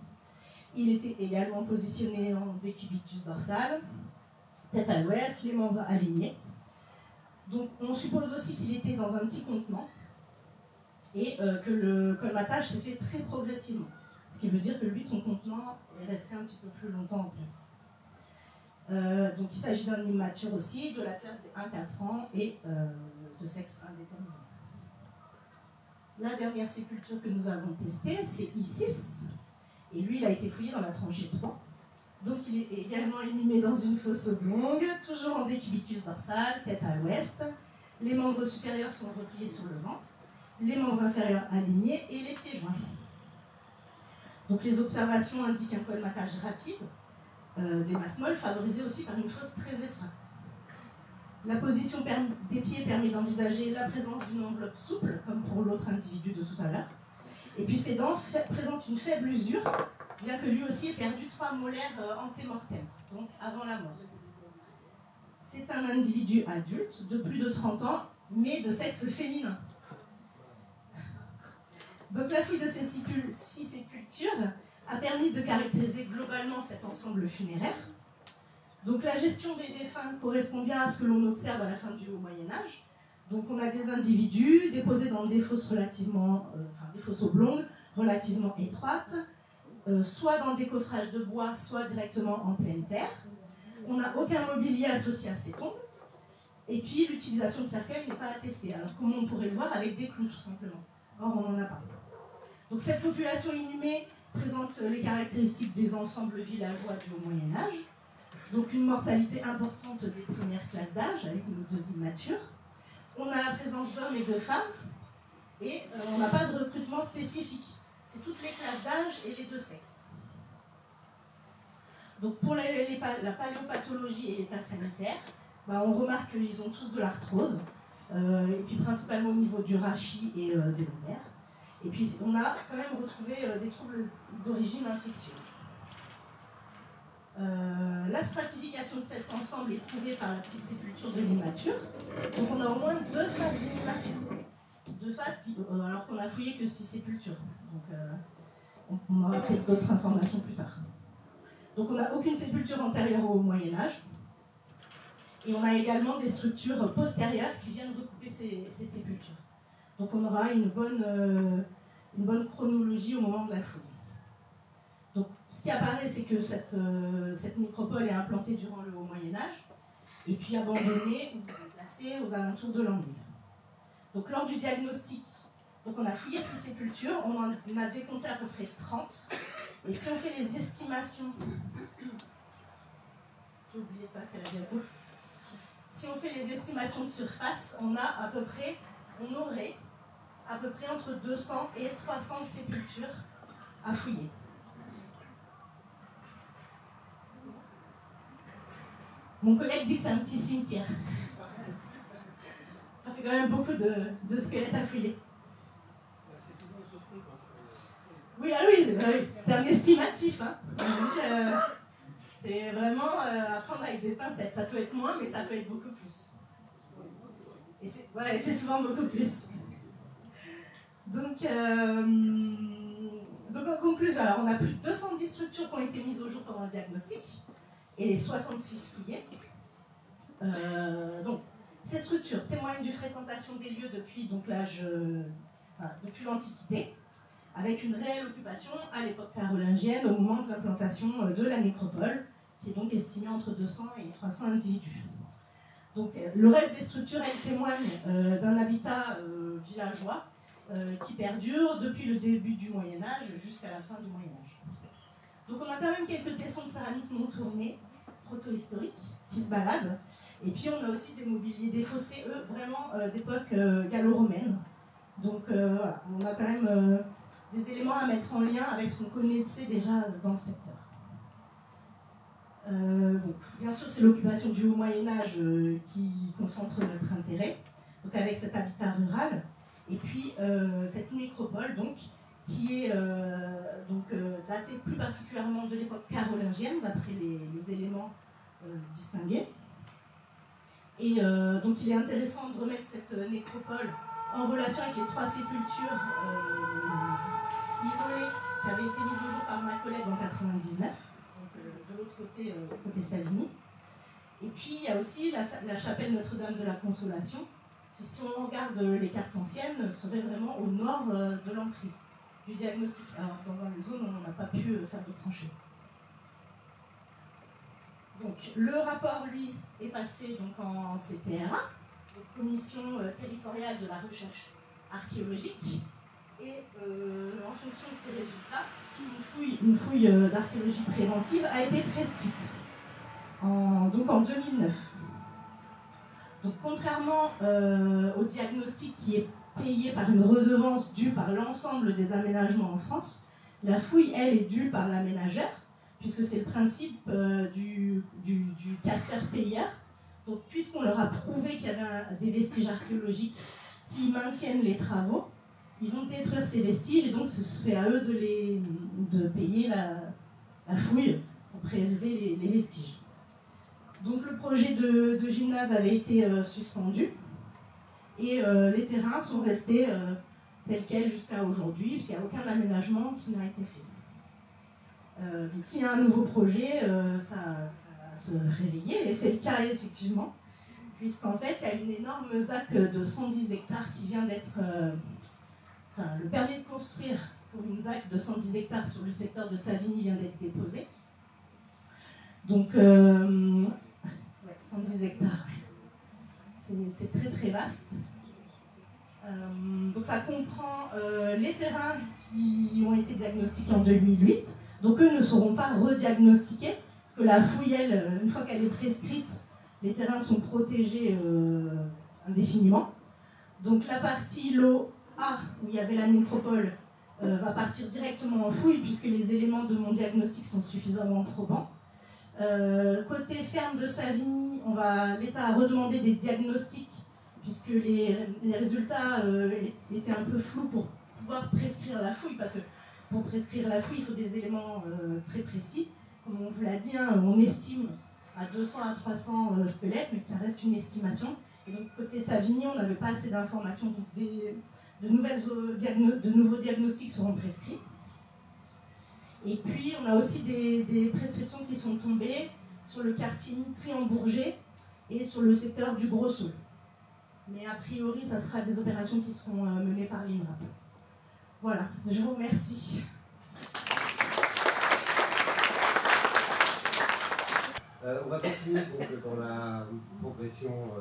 Il était également positionné en décubitus dorsal, tête à l'ouest, les membres alignés. Donc on suppose aussi qu'il était dans un petit contenant et que le colmatage s'est fait très progressivement. Ce qui veut dire que lui, son contenant est resté un petit peu plus longtemps en place. Donc il s'agit d'un immature aussi, de la classe des 1-4 ans et de sexe indéterminé. La dernière sépulture que nous avons testée, c'est I6. Et lui, il a été fouillé dans la tranchée 3. Donc il est également inhumé dans une fosse oblongue, toujours en décubitus dorsal, tête à l'ouest. Les membres supérieurs sont repliés sur le ventre. les membres inférieurs alignés et les pieds joints. Donc les observations indiquent un colmatage rapide des masses molles, favorisé aussi par une fosse très étroite. La position des pieds permet d'envisager la présence d'une enveloppe souple, comme pour l'autre individu de tout à l'heure. Et puis ces dents présentent une faible usure, bien que lui aussi ait perdu 3 molaires antémortelles, donc avant la mort. C'est un individu adulte de plus de 30 ans, mais de sexe féminin. Donc la fouille de ces 6 sépultures a permis de caractériser globalement cet ensemble funéraire. Donc la gestion des défunts correspond bien à ce que l'on observe à la fin du Haut Moyen-Âge. Donc on a des individus déposés dans des fosses des fosses oblongues, relativement étroites, soit dans des coffrages de bois, soit directement en pleine terre. On n'a aucun mobilier associé à ces tombes. Et puis l'utilisation de cercueils n'est pas attestée, alors comme on pourrait le voir avec des clous tout simplement. Or on n'en a pas. Donc cette population inhumée présente les caractéristiques des ensembles villageois du Haut Moyen-Âge. Donc une mortalité importante des premières classes d'âge, avec nos 2 immatures. On a la présence d'hommes et de femmes, et on n'a pas de recrutement spécifique. C'est toutes les classes d'âge et les 2 sexes. Donc pour la paléopathologie et l'état sanitaire, on remarque qu'ils ont tous de l'arthrose, et puis principalement au niveau du rachis et des lombaires. Et puis on a quand même retrouvé des troubles d'origine infectieuse. La stratification de cet ensemble est prouvée par la petite sépulture de l'immature. Donc on a au moins 2 phases d'inhumation. 2 phases alors qu'on a fouillé que 6 sépultures. Donc on aura peut-être d'autres informations plus tard. Donc on n'a aucune sépulture antérieure au Moyen-Âge. Et on a également des structures postérieures qui viennent recouper ces sépultures. Donc on aura une bonne chronologie au moment de la fouille. Donc ce qui apparaît, c'est que cette nécropole est implantée durant le Haut Moyen-Âge, et puis abandonnée ou déplacée aux alentours de l'an 1000. Donc lors du diagnostic, on a fouillé ces sépultures, on en a décompté à peu près 30, et si on fait les estimations... J'ai oublié de passer la diapo. Si on fait les estimations de surface, on aurait à peu près entre 200 et 300 sépultures à fouiller. Mon collègue dit que c'est un petit cimetière. Ça fait quand même beaucoup de squelettes à fouiller. Oui, c'est un estimatif. Hein. Donc, c'est vraiment à prendre avec des pincettes. Ça peut être moins, mais ça peut être beaucoup plus. Et c'est souvent beaucoup plus. Donc en conclusion, alors on a plus de 210 structures qui ont été mises au jour pendant le diagnostic et 66 fouillées. Donc ces structures témoignent d'une fréquentation des lieux depuis l'Antiquité, avec une réelle occupation à l'époque carolingienne au moment de l'implantation de la nécropole, qui est donc estimée entre 200 et 300 individus. Donc le reste des structures, elles témoignent d'un habitat villageois qui perdure depuis le début du Moyen-Âge jusqu'à la fin du Moyen-Âge. Donc on a quand même quelques tessons de céramique non tournés, protohistoriques, qui se baladent. Et puis on a aussi des mobiliers, des fossés, eux, vraiment d'époque gallo-romaine. Donc voilà, on a quand même des éléments à mettre en lien avec ce qu'on connaissait déjà dans le secteur. Bien sûr, c'est l'occupation du Haut Moyen-Âge qui concentre notre intérêt, donc avec cet habitat rural. Et puis cette nécropole, donc, qui est datée plus particulièrement de l'époque carolingienne, d'après les éléments distingués. Et donc il est intéressant de remettre cette nécropole en relation avec les 3 sépultures isolées qui avaient été mises au jour par ma collègue en 1999, donc de l'autre côté, côté Savigny. Et puis il y a aussi la chapelle Notre-Dame de la Consolation, qui, si on regarde les cartes anciennes, serait vraiment au nord de l'emprise du diagnostic, alors dans une zone où on n'a pas pu faire de tranchées. Donc le rapport, lui, est passé donc, en CTRA, donc Commission territoriale de la recherche archéologique, et en fonction de ces résultats, une fouille d'archéologie préventive a été prescrite, donc en 2009. Donc contrairement au diagnostic qui est payée par une redevance due par l'ensemble des aménagements en France. La fouille, elle, est due par l'aménageur, puisque c'est le principe du casseur-payeur. Donc, puisqu'on leur a prouvé qu'il y avait des vestiges archéologiques, s'ils maintiennent les travaux, ils vont détruire ces vestiges, et donc c'est à eux de payer la fouille pour prélever les vestiges. Donc le projet de gymnase avait été suspendu, et les terrains sont restés tels quels jusqu'à aujourd'hui, puisqu'il n'y a aucun aménagement qui n'a été fait. Donc s'il y a un nouveau projet, ça va se réveiller, et c'est le cas effectivement, puisqu'en fait il y a une énorme ZAC de 110 hectares qui vient d'être... le permis de construire pour une ZAC de 110 hectares sur le secteur de Savigny vient d'être déposé. Donc 110 hectares, c'est très très vaste. Donc ça comprend les terrains qui ont été diagnostiqués en 2008, donc eux ne seront pas rediagnostiqués, parce que la fouille, elle, une fois qu'elle est prescrite, les terrains sont protégés indéfiniment. Donc la partie lot A, où il y avait la nécropole, va partir directement en fouille, puisque les éléments de mon diagnostic sont suffisamment probants. Côté ferme de Savigny, l'État a redemandé des diagnostics, puisque les résultats étaient un peu flous pour pouvoir prescrire la fouille, parce que pour prescrire la fouille, il faut des éléments très précis. Comme on vous l'a dit, hein, on estime à 200 à 300 squelettes, mais ça reste une estimation. Et donc côté Savigny, on n'avait pas assez d'informations, donc de nouveaux diagnostics seront prescrits. Et puis on a aussi des prescriptions qui sont tombées sur le quartier Mitry en Bourget et sur le secteur du Gros Sault. Mais a priori, ça sera des opérations qui seront menées par l'INRAP. Voilà, je vous remercie.
On va continuer donc dans la progression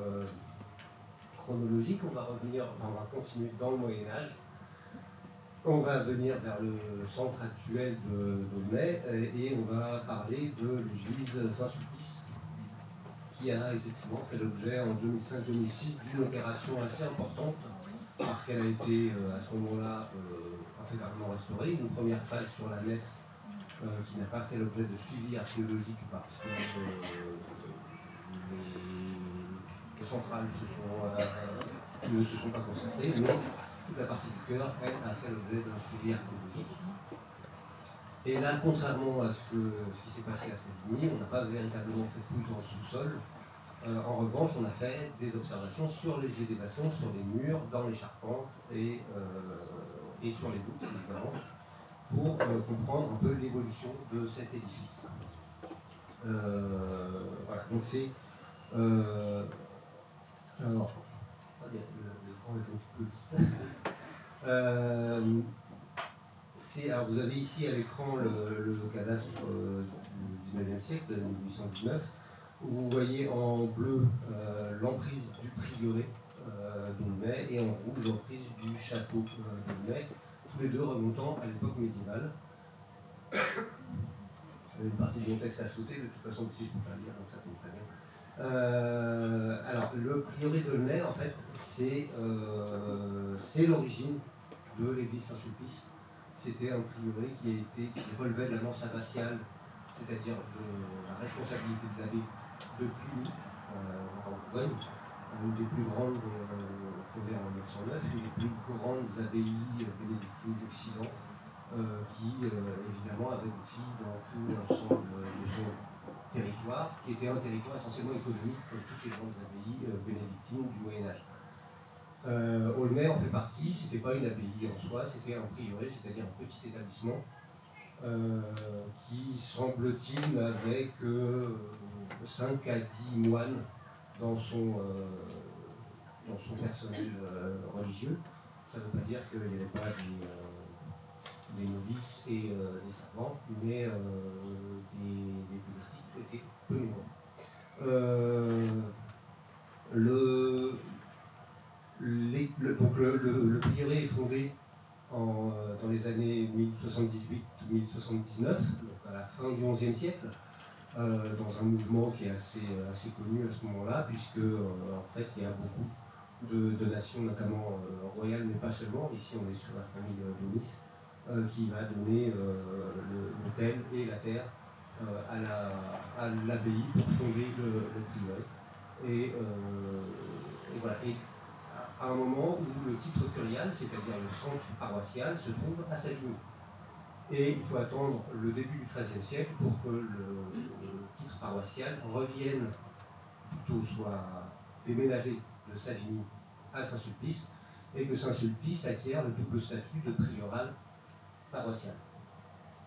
chronologique. On va continuer dans le Moyen-Âge. On va venir vers le centre actuel d'Aulnay et on va parler de l'église Saint-Sulpice, qui a effectivement fait l'objet en 2005-2006 d'une opération assez importante, parce qu'elle a été à ce moment-là intégralement restaurée. Une première phase sur la nef qui n'a pas fait l'objet de suivi archéologique parce que les centrales ne se sont pas concentrées, mais toute la partie du cœur, elle, a fait l'objet d'un suivi archéologique. Et là, contrairement à ce qui s'est passé à Savigny, on n'a pas véritablement fait fouille dans le sous-sol. En revanche, on a fait des observations sur les élévations, sur les murs, dans les charpentes et sur les voûtes, évidemment, pour comprendre un peu l'évolution de cet édifice. Voilà, donc c'est... alors, l'écran est un petit peu juste. Alors vous avez ici à l'écran le cadastre du 19e siècle, de 1819, où vous voyez en bleu l'emprise du prieuré d'Aulnay et en rouge l'emprise du château d'Aulnay, tous les deux remontant à l'époque médiévale. Une partie de mon texte a sauté, de toute façon ici je ne peux pas le lire, donc ça tombe très bien. Alors le prieuré d'Aulnay, en fait, c'est l'origine de l'église Saint-Sulpice. C'était un prieuré qui relevait de la nonce abbatiale, c'est-à-dire de la responsabilité de l'abbé de Cluny, en Bourgogne, une des plus grandes, fondée en 909, une des plus grandes abbayes bénédictines d'Occident, qui évidemment avait des filles dans tout l'ensemble de son territoire, qui était un territoire essentiellement économique, comme toutes les grandes abbayes bénédictines du Moyen-Âge. Aulnay en fait partie, c'était pas une abbaye en soi, c'était un prieuré, c'est-à-dire un petit établissement qui, semble-t-il, n'avait que 5 à 10 moines dans son personnel religieux. Ça ne veut pas dire qu'il n'y avait pas des novices et des servants, mais des ecclésiastiques étaient peu nombreux. Donc le prieuré est fondé dans les années 1078-1079, donc à la fin du XIe siècle, dans un mouvement qui est assez connu à ce moment-là, puisque en fait il y a beaucoup de nations, notamment royales, mais pas seulement. Ici, on est sur la famille Donis, qui va donner l'hôtel et la terre à l'abbaye pour fonder le prieuré. Et voilà. Et à un moment où le titre curial, c'est-à-dire le centre paroissial, se trouve à Savigny. Et il faut attendre le début du XIIIe siècle pour que le titre paroissial revienne, plutôt soit déménagé de Savigny à Saint-Sulpice, et que Saint-Sulpice acquiert le double statut de prieurale paroissial.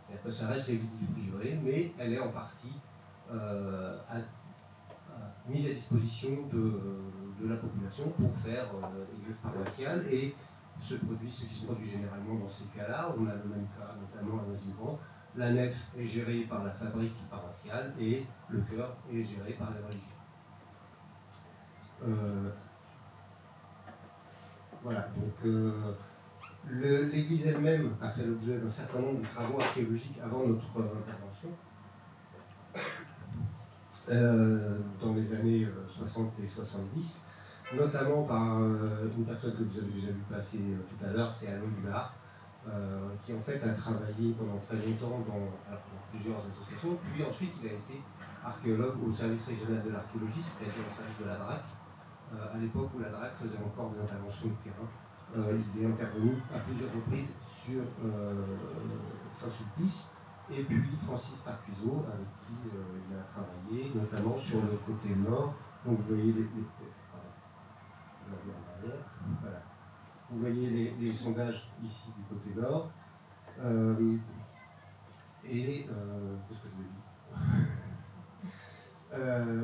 C'est-à-dire que ça reste l'église du prieuré, mais elle est en partie mise à disposition de la population pour faire église paroissiale. Et ce qui se produit généralement dans ces cas-là, on a le même cas notamment à Noisy-le-Grand, la nef est gérée par la fabrique paroissiale et le chœur est géré par les religieux. Voilà, donc l'église elle-même a fait l'objet d'un certain nombre de travaux archéologiques avant notre intervention. Dans les années 60 et 70, notamment par une personne que vous avez déjà vu passer tout à l'heure, c'est Alain Bullard, qui en fait a travaillé pendant très longtemps dans plusieurs associations, puis ensuite il a été archéologue au service régional de l'archéologie, c'est-à-dire au service de la DRAC, à l'époque où la DRAC faisait encore des interventions de terrain. Il est intervenu à plusieurs reprises sur Saint-Sulpice, et puis Francis Parcuiseau, avec qui il a travaillé, notamment sur le côté nord. Donc vous voyez voilà. Vous voyez les sondages ici du côté nord. Qu'est-ce que je voulais dire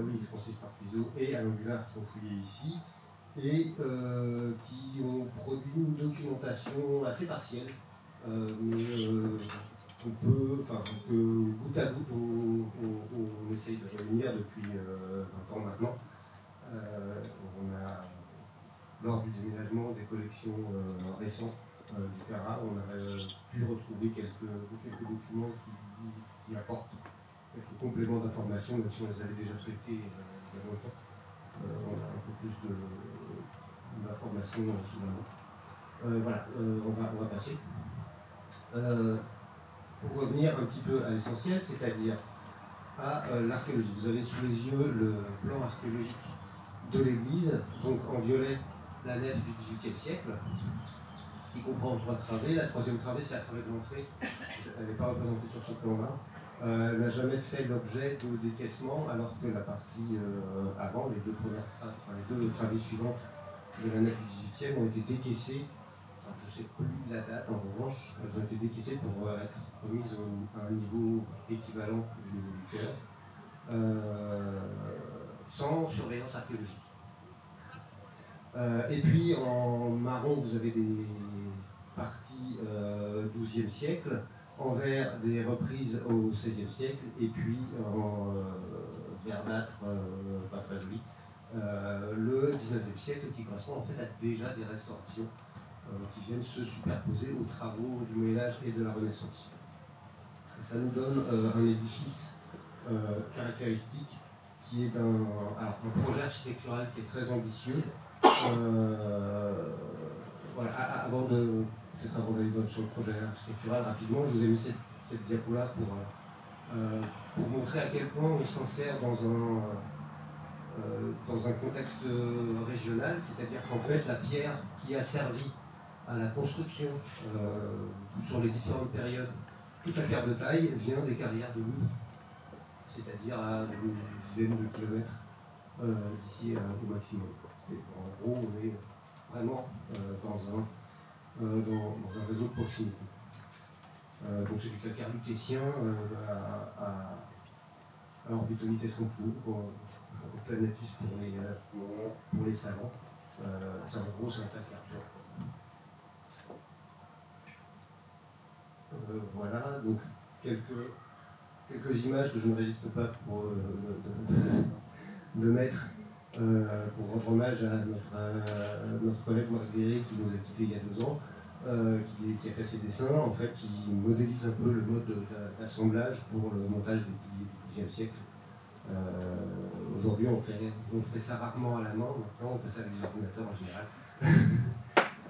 oui, Francis Parcuiseau et Alain Bullard qui ont fouillé ici, et qui ont produit une documentation assez partielle, mais goutte à goutte, on essaye de réunir depuis 20 ans maintenant. Lors du déménagement des collections récentes du CARA, on a pu retrouver quelques documents qui apportent quelques compléments d'information, même si on les avait déjà traités il y a longtemps. On a un peu plus d'informations sous la main. Voilà, on va passer. Pour revenir un petit peu à l'essentiel, c'est-à-dire à l'archéologie. Vous avez sous les yeux le plan archéologique de l'église, donc en violet la nef du XVIIIe siècle, qui comprend 3 travées. La troisième travée, c'est la travée de l'entrée. Elle n'est pas représentée sur ce plan-là. Elle n'a jamais fait l'objet de décaissement, alors que la partie avant, les deux travées suivantes de la nef du XVIIIe ont été décaissées. Alors, je ne sais plus la date, en revanche, elles ont été décaissées pour être remises à un niveau équivalent du niveau du chœur, sans surveillance archéologique. Et puis en marron, vous avez des parties XIIe siècle, en vert des reprises au XVIe siècle, et puis en verdâtre, pas très joli, le XIXe siècle, qui correspond en fait à déjà des restaurations qui viennent se superposer aux travaux du Moyen-Âge et de la Renaissance. Ça nous donne un édifice caractéristique qui est un projet architectural qui est très ambitieux. Voilà, avant d'aller sur le projet architectural, rapidement, je vous ai mis cette diapo-là pour montrer à quel point on s'insère dans un contexte régional, c'est-à-dire qu'en fait, la pierre qui a servi à la construction sur les différentes périodes, toute la pierre de taille vient des carrières de Louvre, c'est-à-dire à une dizaine de kilomètres d'ici au maximum. En gros, on est vraiment dans un réseau de proximité. Donc c'est du calcaire lutétien à Orbitonites Rompuo, au Planetus pour les savants. C'est en gros, c'est un calcaire pur. Voilà, donc quelques images que je ne résiste pas de mettre pour rendre hommage à notre collègue Marguerite qui nous a quittés il y a 2 ans, qui a fait ses dessins, en fait, qui modélise un peu le mode d'assemblage pour le montage des piliers du Xe siècle Aujourd'hui, on fait ça rarement à la main, maintenant on fait ça avec des ordinateurs en général.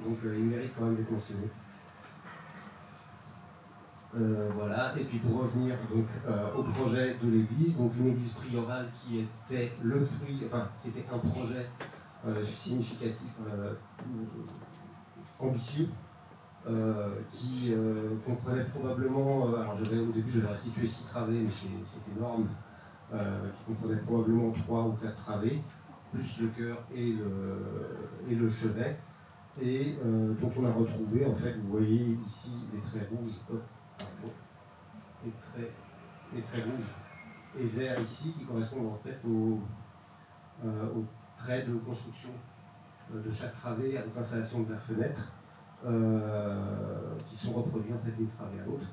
Donc il mérite quand même d'être mentionné. Voilà, et puis pour revenir donc, au projet de l'église, donc une église priorale qui était le fruit, enfin qui était un projet significatif, ambitieux, qui comprenait probablement, alors au début je vais restituer 6 travées, mais c'est énorme, qui comprenait probablement 3 ou 4 travées, plus le chœur et le chevet, et dont on a retrouvé, en fait, vous voyez ici les traits rouges, les traits rouges et verts ici, qui correspondent en fait aux traits de construction de chaque travée avec l'installation de la fenêtre, qui sont reproduits en fait d'une travée à l'autre,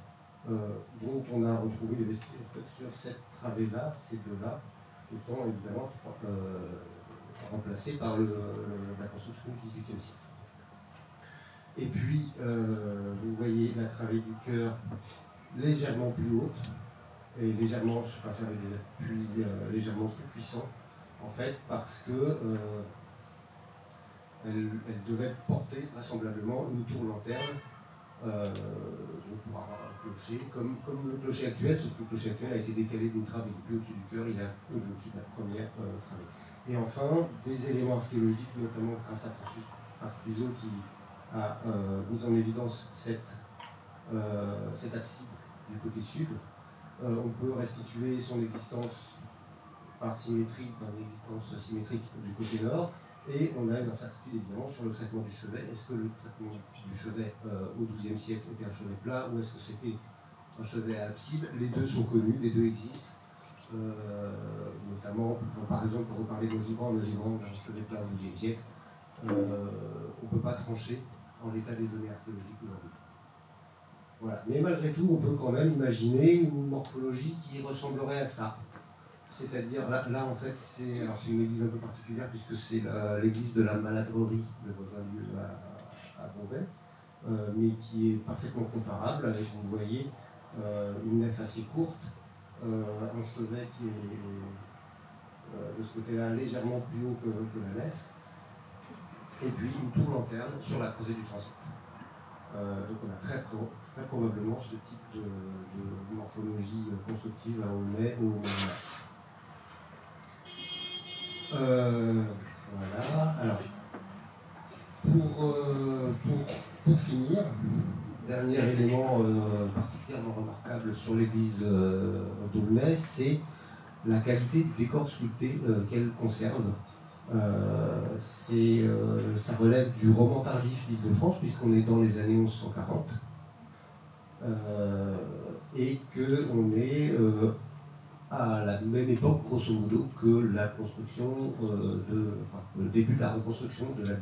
dont on a retrouvé les vestiges en fait, sur cette travée-là, ces deux-là, étant évidemment remplacés par la construction du XVIIIe siècle. Et puis, vous voyez la travée du chœur légèrement plus haute, et légèrement, enfin, avec des appuis légèrement plus puissants, en fait, parce que elle devait porter vraisemblablement une tour-lanterne pour avoir un clocher, comme le clocher actuel, sauf que le clocher actuel a été décalé d'une travée. Plus au-dessus du chœur, il est au-dessus de la première travée. Et enfin, des éléments archéologiques, notamment grâce à Francis Arthuzo qui a mis en évidence cette abside du côté sud. On peut restituer son existence par symétrie, enfin une existence symétrique du côté nord, et on a une incertitude évidemment sur le traitement du chevet. Est-ce que le traitement du chevet au XIIe siècle était un chevet plat ou est-ce que c'était un chevet à abside? Les deux sont connus, les deux existent. Notamment, par exemple, pour reparler d'Osibrand, un chevet plat au XIIe siècle, on ne peut pas trancher en l'état des données archéologiques aujourd'hui. Voilà. Mais malgré tout, on peut quand même imaginer une morphologie qui ressemblerait à ça. C'est-à-dire, là en fait, c'est une église un peu particulière puisque c'est l'église de la Maladrerie, le voisin lieu à Beauvais, mais qui est parfaitement comparable avec, vous voyez, une nef assez courte, un chevet qui est de ce côté-là légèrement plus haut que la nef, et puis une tour-lanterne sur la croisée du transept. Donc on a très probablement ce type de morphologie constructive à Aulnay au Moyen-Âge. Voilà. Alors, pour finir, dernier élément particulièrement remarquable sur l'église d'Aulnay, c'est la qualité du décor sculpté qu'elle conserve. Ça relève du roman tardif d'Île-de-France, puisqu'on est dans les années 1140, et qu'on est à la même époque, grosso modo, que la construction le début de la reconstruction de la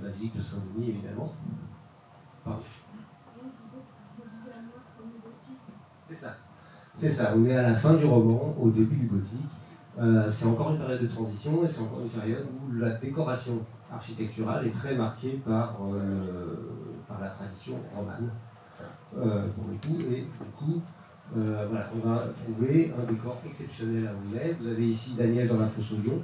basilique de Saint-Denis, évidemment. Pardon. C'est ça, on est à la fin du roman, au début du gothique. C'est encore une période de transition et c'est encore une période où la décoration architecturale est très marquée par la tradition romane, pour le coup, et du coup, voilà, on va trouver un décor exceptionnel à Aulnay. Vous avez ici Daniel dans la fosse au lion.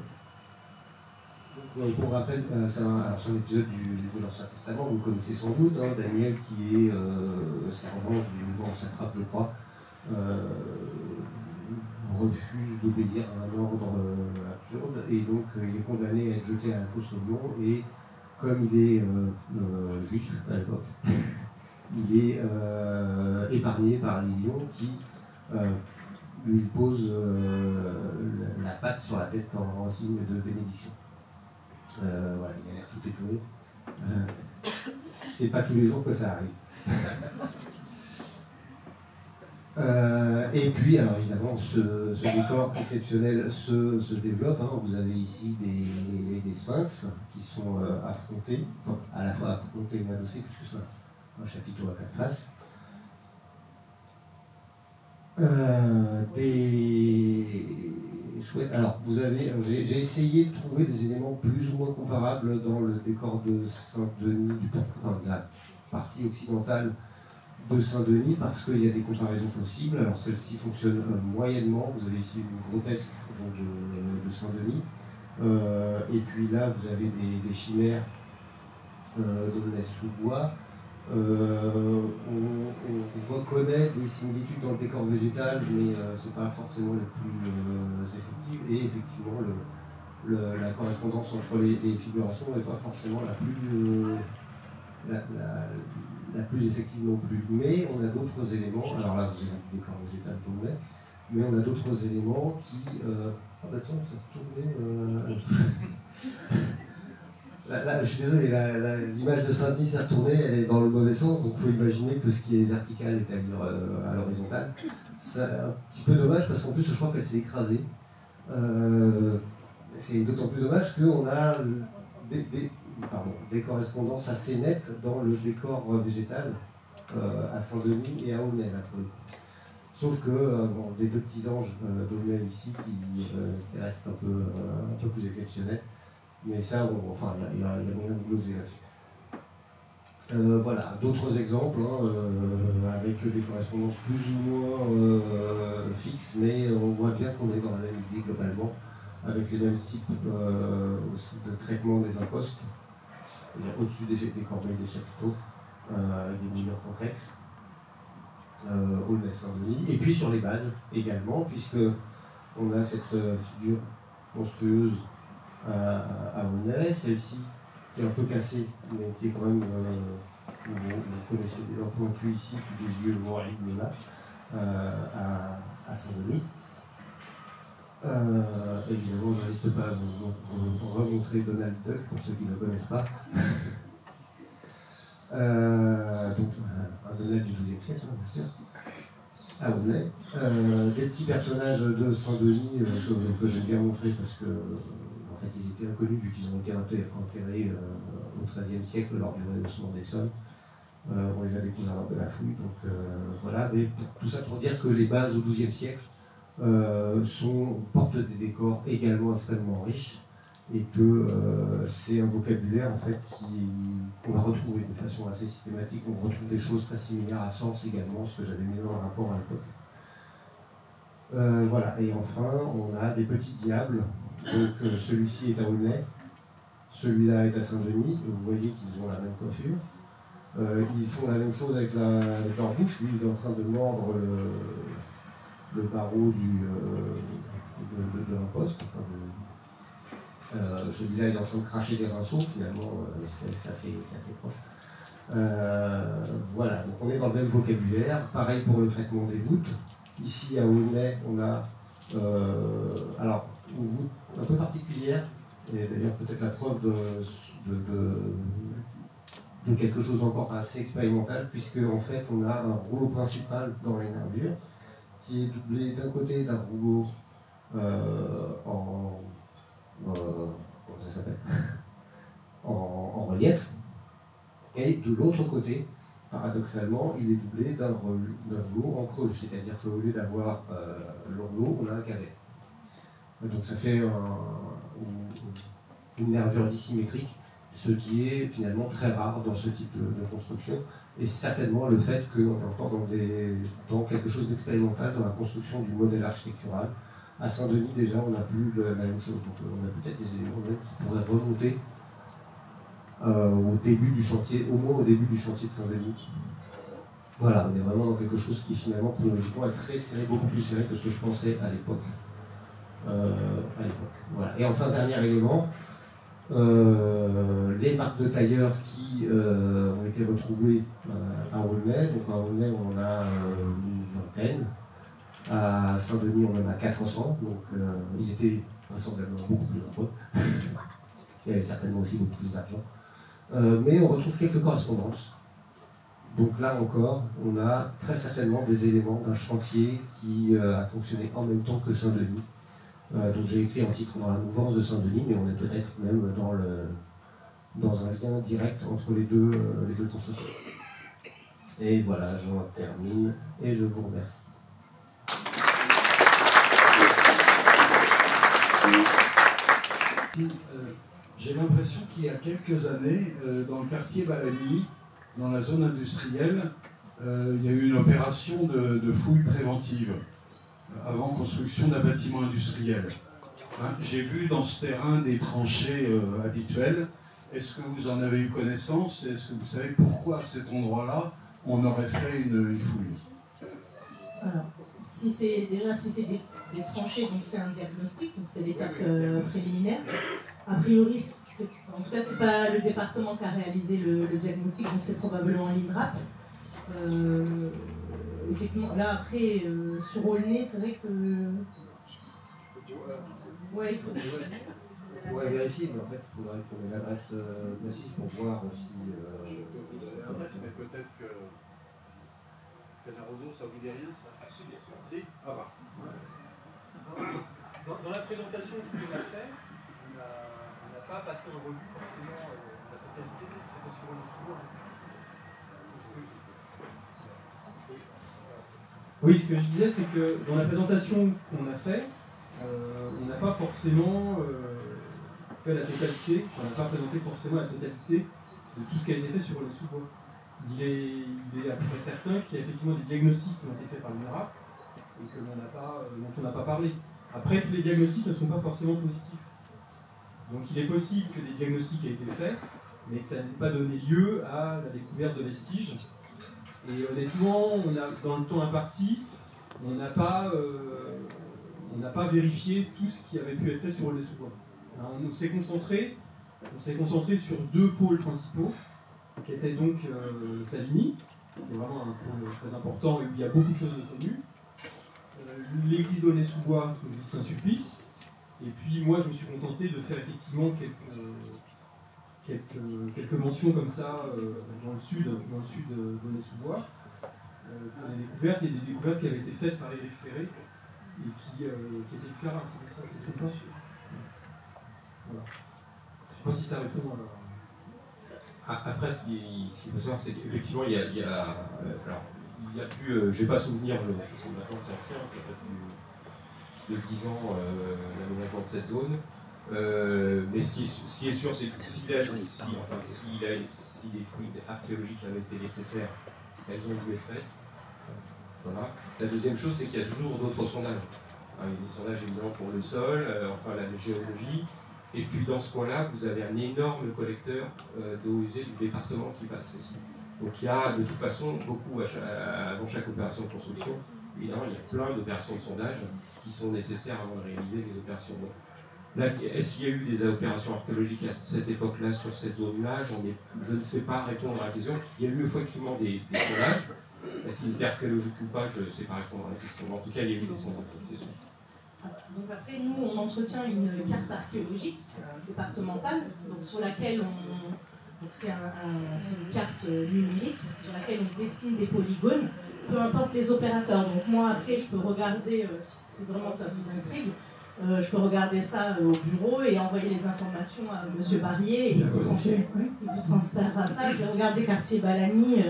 Pour rappel, c'est un épisode de l'Ancien Testament, vous le connaissez sans doute, hein, Daniel qui est servant du grand satrape, je crois, refuse d'obéir à un ordre absurde et donc il est condamné à être jeté à la fosse au lion et comme il est juif à l'époque, il est épargné par les lions qui lui posent la patte sur la tête en signe de bénédiction. Voilà, il a l'air tout étonné. C'est pas tous les jours que ça arrive. Et puis, alors évidemment, ce décor exceptionnel se développe. Hein. Vous avez ici des sphinx qui sont affrontés, enfin, à la fois affrontés et adossés, puisque c'est un chapiteau à 4 faces. Chouette. Alors, j'ai essayé de trouver des éléments plus ou moins comparables dans le décor de Saint-Denis, de la partie occidentale de Saint-Denis parce qu'il y a des comparaisons possibles. Alors celle-ci fonctionne moyennement. Vous avez ici une grotesque de Saint-Denis. Et puis là, vous avez des chimères d'Aulnay-sous-Bois. On reconnaît des similitudes dans le décor végétal, mais ce n'est pas forcément le plus effectif. Et effectivement, la correspondance entre les figurations n'est pas forcément la plus effective non plus. Mais on a d'autres éléments. Alors là, vous avez le décor végétal d'Aulnay, mais on a d'autres éléments qui... Ah bah tiens, c'est retourné... Là, je suis désolé, l'image de Saint-Denis s'est retournée, elle est dans le mauvais sens, donc il faut imaginer que ce qui est vertical est à lire à l'horizontale. C'est un petit peu dommage parce qu'en plus, je crois qu'elle s'est écrasée. C'est d'autant plus dommage qu'on a des correspondances assez nettes dans le décor végétal à Saint-Denis et à Aulnay. Sauf que des deux petits anges d'Aulnay ici qui restent un peu plus exceptionnels. Mais ça, il y a moyen de gloser là-dessus. Voilà, d'autres exemples, avec des correspondances plus ou moins fixes, mais on voit bien qu'on est dans la même idée globalement, avec les mêmes types aussi de traitement des impostes, au-dessus des corbeilles des chapiteaux, avec des mineurs complexes, Aulnay-Saint-Denis, et puis sur les bases également, puisque on a cette figure monstrueuse à Aulnay, celle-ci qui est un peu cassée, mais qui est quand même, vous connaissez des dents pointues ici, puis des yeux malignes là, à Saint-Denis. Évidemment, je ne risque pas à vous remontrer Donald Duck, pour ceux qui ne le connaissent pas. Donc, un Donald du XIIe siècle, bien sûr. À Aulnay. Des petits personnages de Saint-Denis que j'aime bien montrer parce que en fait, ils étaient inconnus vu qu'ils ont été enterrés au XIIIe siècle lors du rehaussement des sols. On les a découverts lors de la fouille, donc voilà. Mais tout ça pour dire que les bases au XIIe siècle portent des décors également extrêmement riches et que c'est un vocabulaire en fait qu'on va retrouver de façon assez systématique. On retrouve des choses très similaires à Sens également, ce que j'avais mis dans le rapport à l'époque. Voilà, et enfin on a des petits diables. Donc celui-ci est à Aulnay, celui-là est à Saint-Denis. Vous voyez qu'ils ont la même coiffure. Ils font la même chose avec leur bouche. Lui, il est en train de mordre le barreau de l'imposte. Celui-là, il est en train de cracher des rinceaux. Finalement, c'est assez proche. Voilà, donc on est dans le même vocabulaire. Pareil pour le traitement des voûtes. Ici, à Aulnay, on a... alors, une voûte un peu particulière, et d'ailleurs peut-être la preuve de quelque chose encore assez expérimental, puisque en fait on a un rouleau principal dans les nervures, qui est doublé d'un côté d'un rouleau comment ça s'appelle en relief, et de l'autre côté, paradoxalement, il est doublé d'un rouleau en creux, c'est-à-dire qu'au lieu d'avoir le rouleau, on a un cadet. Donc ça fait une nervure dissymétrique, ce qui est finalement très rare dans ce type de construction, et certainement le fait qu'on est encore dans quelque chose d'expérimental dans la construction du modèle architectural. À Saint-Denis déjà, on n'a plus la même chose, donc on a peut-être des éléments même qui pourraient remonter au début du chantier, au moins au début du chantier de Saint-Denis. Voilà, on est vraiment dans quelque chose qui finalement chronologiquement est très serré, beaucoup plus serré que ce que je pensais à l'époque. Voilà. Et enfin, dernier élément, les marques de tailleurs qui ont été retrouvées à Aulnay. Donc à Aulnay, on en a une vingtaine. À Saint-Denis, on en a 400. Donc ils étaient vraisemblablement beaucoup plus nombreux. Il y avait certainement aussi beaucoup plus d'argent. Mais on retrouve quelques correspondances. Donc là encore, on a très certainement des éléments d'un chantier qui a fonctionné en même temps que Saint-Denis. Donc j'ai écrit un titre dans la mouvance de Saint-Denis, mais on est peut-être même dans un lien direct entre les deux constructions. Et voilà, j'en termine et je vous remercie.
J'ai l'impression qu'il y a quelques années, dans le quartier Balagny, dans la zone industrielle, il y a eu une opération de fouille préventive avant construction d'un bâtiment industriel. Hein, j'ai vu dans ce terrain des tranchées habituelles. Est-ce que vous en avez eu connaissance? Est-ce que vous savez pourquoi à cet endroit-là, on aurait fait une fouille?
Alors, si c'est des tranchées, donc c'est un diagnostic, donc c'est l'étape préliminaire. A priori, en tout cas, c'est pas le département qui a réalisé le diagnostic, donc c'est probablement l'INRAP. Effectivement, là après, sur Aulnay, c'est vrai que... Ouais, il faut...
On pourrait vérifier, mais en fait, il faudrait qu'on ait l'adresse précise pour voir si...
mais peut-être que Canaroso, ça vous dit rien, ça? Si, bien sûr. Si? Ah bah.
Dans la présentation qu'on a faite, on n'a pas passé en revue forcément la totalité de ces sur le four. Oui, ce que je disais, c'est que dans la présentation qu'on a faite, on n'a pas forcément fait la totalité, on n'a pas présenté forcément la totalité de tout ce qui a été fait sur le sous-bois. Il est à peu près certain qu'il y a effectivement des diagnostics qui ont été faits par l'INRAP et que dont on n'a pas parlé. Après, tous les diagnostics ne sont pas forcément positifs. Donc il est possible que des diagnostics aient été faits, mais que ça n'ait pas donné lieu à la découverte de vestiges. Et honnêtement, dans le temps imparti, on n'a pas vérifié tout ce qui avait pu être fait sur le sous-bois. On s'est concentré sur deux pôles principaux, qui étaient donc Savigny, qui est vraiment un pôle très important et où il y a beaucoup de choses de connues, l'église d'Aulnay-sous-Bois, l'église Saint-Sulpice, et puis moi je me suis contenté de faire effectivement quelques mentions comme ça dans le sud d'Aulnay-sous-Bois. Il y a des découvertes qui avaient été faites par Éric Ferré et qui étaient du Carin, c'est comme ça, je ne me trompe pas. Voilà. Je ne sais pas si ça répond à...
Après, ce qu'il faut savoir, c'est qu'effectivement, il y a plus, j'ai pas souvenir, parce que maintenant c'est ancien, ça fait plus de 10 ans l'aménagement de cette zone. Mais ce qui est sûr, c'est que si des fouilles archéologiques avaient été nécessaires, elles ont dû être faites. Voilà. La deuxième chose, c'est qu'il y a toujours d'autres sondages. Il y a des sondages évidemment pour le sol, la géologie. Et puis dans ce coin-là, vous avez un énorme collecteur d'eau usée du département qui passe ici. Donc il y a de toute façon beaucoup, avant chaque opération de construction, évidemment il y a plein d'opérations de sondage qui sont nécessaires avant de réaliser les opérations. Là, est-ce qu'il y a eu des opérations archéologiques à cette époque-là, sur cette zone-là? Je ne sais pas répondre à la question. Il y a eu effectivement des sondages. Est-ce qu'ils étaient archéologiques ou pas? Je ne sais pas répondre à la question. En tout cas, il y a eu des sondages, c'est sûr.
Donc après, nous, on entretient une carte archéologique départementale, donc sur laquelle c'est une carte numérique sur laquelle on dessine des polygones, peu importe les opérateurs. Donc moi, après, je peux regarder, si vraiment ça vous intrigue, je peux regarder ça au bureau et envoyer les informations à M. Barrier et il vous transférera ça. Je vais regarder quartier Balagny,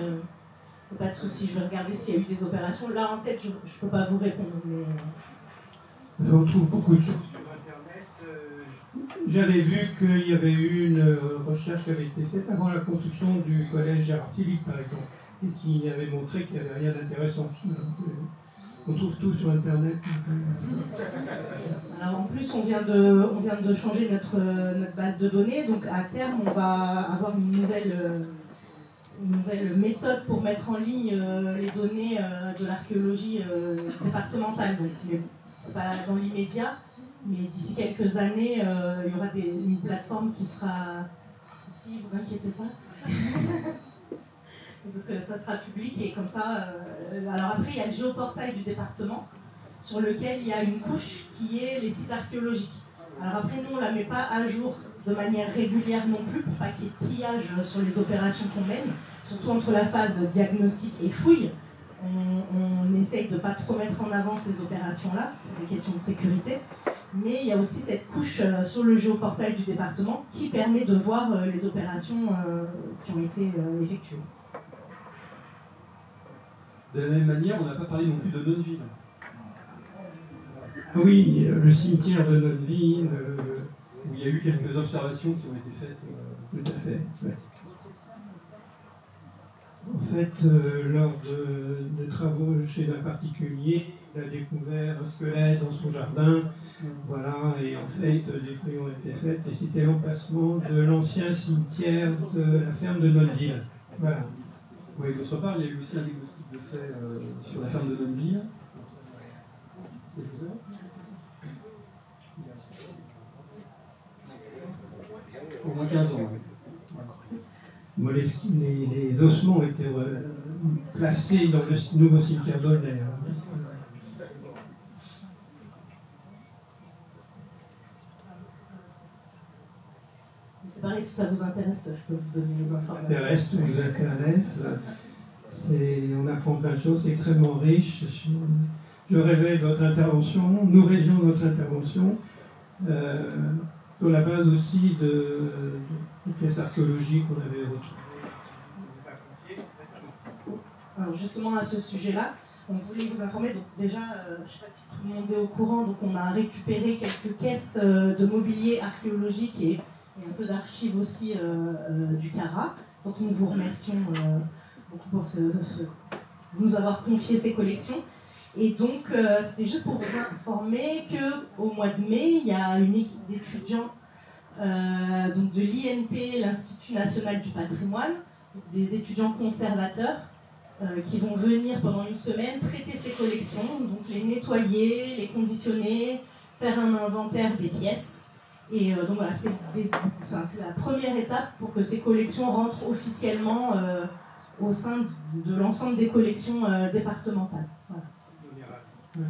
pas de souci, je vais regarder s'il y a eu des opérations. Là, en tête, je ne peux pas vous répondre, mais...
On retrouve beaucoup de choses. J'avais vu qu'il y avait eu une recherche qui avait été faite avant la construction du collège Gérard Philippe, par exemple, et qui avait montré qu'il n'y avait rien d'intéressant. On trouve tout sur Internet.
Alors en plus, on vient de changer notre base de données, donc à terme, on va avoir une nouvelle méthode pour mettre en ligne les données de l'archéologie départementale. Donc, c'est pas dans l'immédiat, mais d'ici quelques années, il y aura une plateforme qui sera ici, vous inquiétez pas. Donc ça sera public et comme ça. Alors après, il y a le géoportail du département sur lequel il y a une couche qui est les sites archéologiques. Alors après, nous, on ne la met pas à jour de manière régulière non plus pour pas qu'il y ait de pillage sur les opérations qu'on mène, surtout entre la phase diagnostic et fouille. On essaye de ne pas trop mettre en avant ces opérations-là, pour des questions de sécurité. Mais il y a aussi cette couche sur le géoportail du département qui permet de voir les opérations qui ont été effectuées.
De la même manière, on n'a pas parlé non plus de Nonneville.
Oui, le cimetière de Nonneville.
Où il y a eu quelques observations qui ont été faites.
Tout à fait. Ouais. fait, lors de travaux chez un particulier, il a découvert un squelette dans son jardin. Voilà, et en fait, des fouilles ont été faites, et c'était l'emplacement de l'ancien cimetière de la ferme de Nonneville. Voilà.
Oui, d'autre part, il y a eu aussi un diagnostic de fait sur la ferme de Nonneville. C'est faisable ? Au moins 15 ans, oui.
Bon, les ossements ont été placés dans le nouveau cimetière d'Aulnay.
C'est pareil, si ça vous intéresse, je peux vous donner les informations.
Tout vous intéresse. On apprend plein de choses, c'est extrêmement riche. Je rêvais de votre intervention, nous rêvions de votre intervention, sur la base aussi de pièces archéologiques qu'on avait retrouvées.
Alors justement à ce sujet-là, on voulait vous informer, donc déjà, je ne sais pas si tout le monde est au courant, donc on a récupéré quelques caisses de mobilier archéologique et un peu d'archives aussi du CARA. Donc nous vous remercions beaucoup pour nous avoir confié ces collections. Et donc c'était juste pour vous informer qu'au mois de mai, il y a une équipe d'étudiants donc de l'INP, l'Institut National du Patrimoine, des étudiants conservateurs, qui vont venir pendant une semaine traiter ces collections, donc les nettoyer, les conditionner, faire un inventaire des pièces. Et donc voilà, c'est la première étape pour que ces collections rentrent officiellement au sein de l'ensemble des collections départementales. Voilà.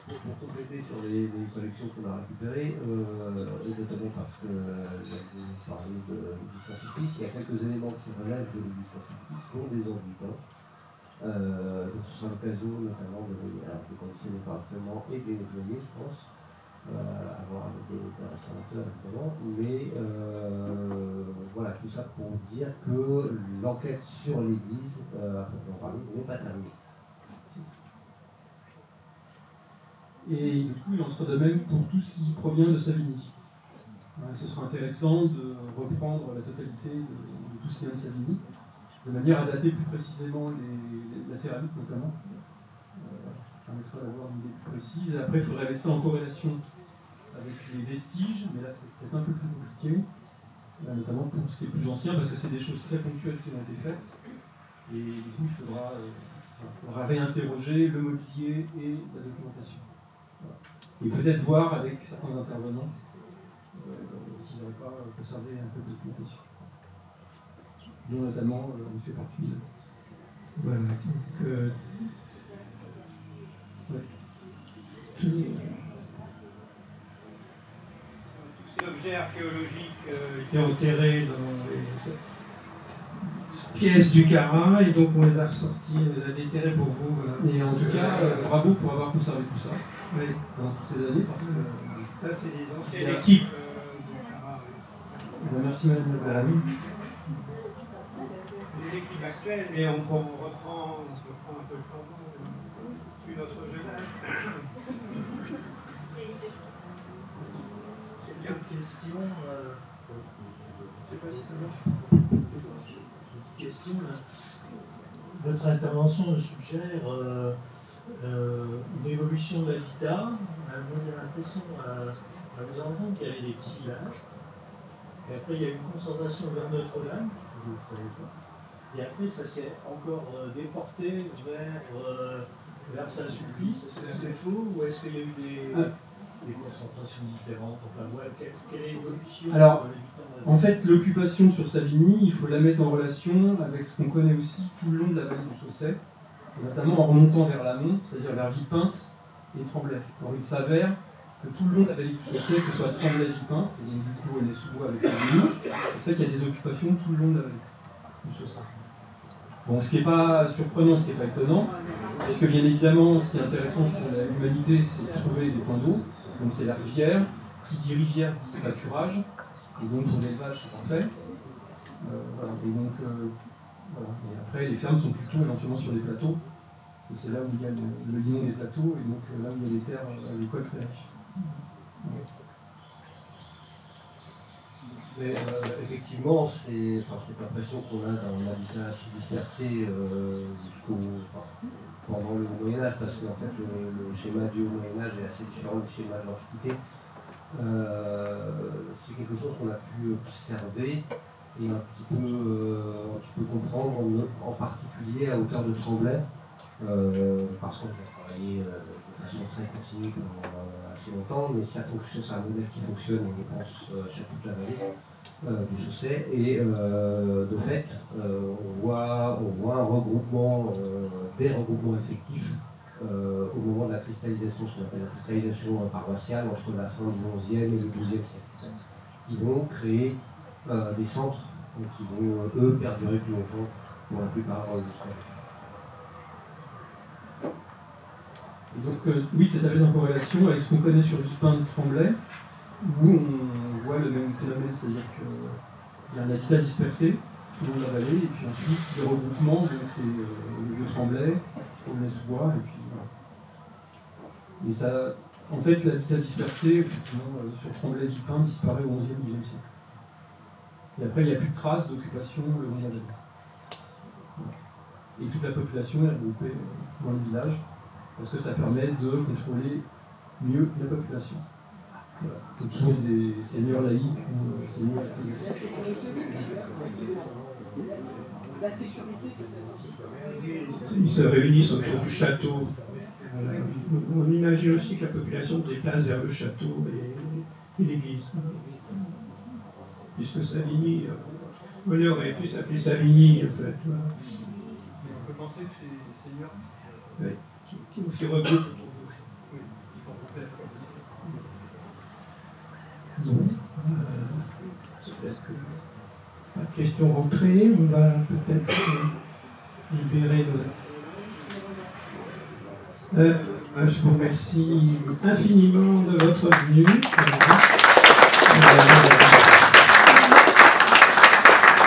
Pour compléter sur les collections qu'on a récupérées, et notamment parce que vous parlez de l'église Saint-Sulpice, il y a quelques éléments qui relèvent de l'église Saint-Sulpice, dont des enduits. Donc ce sera l'occasion notamment de conditionner correctement et de les nettoyer, je pense, à voir avec des restaurateurs évidemment, mais voilà, tout ça pour dire que l'enquête sur l'église, à proprement parler, n'est pas terminée.
Et du coup, il en sera de même pour tout ce qui provient de Savigny. Ce sera intéressant de reprendre la totalité de tout ce qui vient de Savigny, de manière à dater plus précisément la céramique notamment. Ça permettra d'avoir une idée plus précise. Après, il faudrait mettre ça en corrélation avec les vestiges, mais là c'est peut-être un peu plus compliqué, notamment pour ce qui est plus ancien, parce que c'est des choses très ponctuelles qui ont été faites. Et du coup, il faudra réinterroger le mobilier et la documentation. Voilà. Et peut-être voir avec certains intervenants s'ils n'auraient pas conservé un peu de documentation. Dont notamment M. Partuis.
Voilà, donc
Tous ces objets archéologiques
étaient enterrés dans les pièces du CARA, et donc on les a ressortis, on les a déterrés pour vous.
Et en tout cas, bravo pour avoir conservé tout ça pendant toutes ces années, parce que
ça c'est les anciennes équipes.
Merci Madame la Baronne.
l'équipe actuelle, mais on reprend un peu le flambeau depuis notre jeune âge.
Quelle question je ne sais pas si ça marche. Question. Votre intervention suggère une évolution de l'habitat. Moi j'ai l'impression, à vous entendre, qu'il y avait des petits villages. Et après il y a une concentration vers Notre-Dame, que vous ne savez pas. Et après ça s'est encore déporté vers Saint-Sulpice. Est-ce que c'est faux ou est-ce qu'il y a eu des concentrations différentes? Enfin, quelle est l'évolution?
Alors, en fait, l'occupation sur Savigny, il faut la mettre en relation avec ce qu'on connaît aussi tout le long de la vallée du Sausset, notamment en remontant vers l'amont, c'est-à-dire vers Villepinte et Tremblay. Alors, il s'avère que tout le long de la vallée du Sausset, que ce soit Tremblay et Villepinte, et donc du coup on est sous bois avec Savigny, en fait, il y a des occupations tout le long de la vallée du Sausset. Bon, ce qui n'est pas surprenant, ce qui n'est pas étonnant, puisque bien évidemment, ce qui est intéressant pour l'humanité, c'est de trouver des points d'eau. Donc c'est la rivière, qui dit rivière dit pâturage, et donc pour l'élevage c'est parfait. Voilà. Et donc voilà. Et après les fermes sont plutôt éventuellement sur des plateaux, c'est là où il y a le lion des plateaux, et donc là où il y a des terres agricoles très riches.
Mais effectivement, c'est cette impression qu'on a dans l'habitat assez dispersé pendant le Moyen-Âge, parce qu'en fait le schéma du Moyen-Âge est assez différent du schéma de l'Antiquité. C'est quelque chose qu'on a pu observer et un petit peu comprendre, en particulier à hauteur de Tremblay, parce qu'on a travaillé de façon très continue pendant assez longtemps, mais c'est un modèle qui fonctionne, on pense, sur toute la vallée du Chaussais, et de fait, on voit un regroupement, des regroupements effectifs au moment de la cristallisation, ce qu'on appelle la cristallisation paroissiale entre la fin du XIe et le XIIe siècle, qui vont créer des centres qui vont, eux, perdurer plus longtemps, pour la plupart jusqu'à.
Et donc, oui, c'est avec en corrélation avec ce qu'on connaît sur Villepin de Tremblay, où on voit le même phénomène, c'est-à-dire qu'il y a un habitat dispersé tout le long de la vallée, et puis ensuite des regroupements, donc c'est le vieux Tremblay, Aulnay-sous-Bois, et puis voilà. Et ça, en fait, l'habitat dispersé, effectivement, sur Tremblay-Villepin, disparaît au XIe et XIIe siècle. Et après, il n'y a plus de traces d'occupation le long de la vallée. Voilà. Et toute la population est regroupée dans le village, parce que ça permet de contrôler mieux la population. Voilà. Autour des seigneurs laïcs ou seigneurs ecclésiastiques.
Ils se réunissent autour du château. Voilà. On imagine aussi que la population se déplace vers le château et l'église. Puisque Savigny, on aurait pu s'appeler Savigny, en fait. Voilà.
On peut penser que ces seigneurs
Qui se regroupent. Bon, peut-être que pas de questions rentrées, on va peut-être libérer nos. Je vous remercie infiniment de votre venue.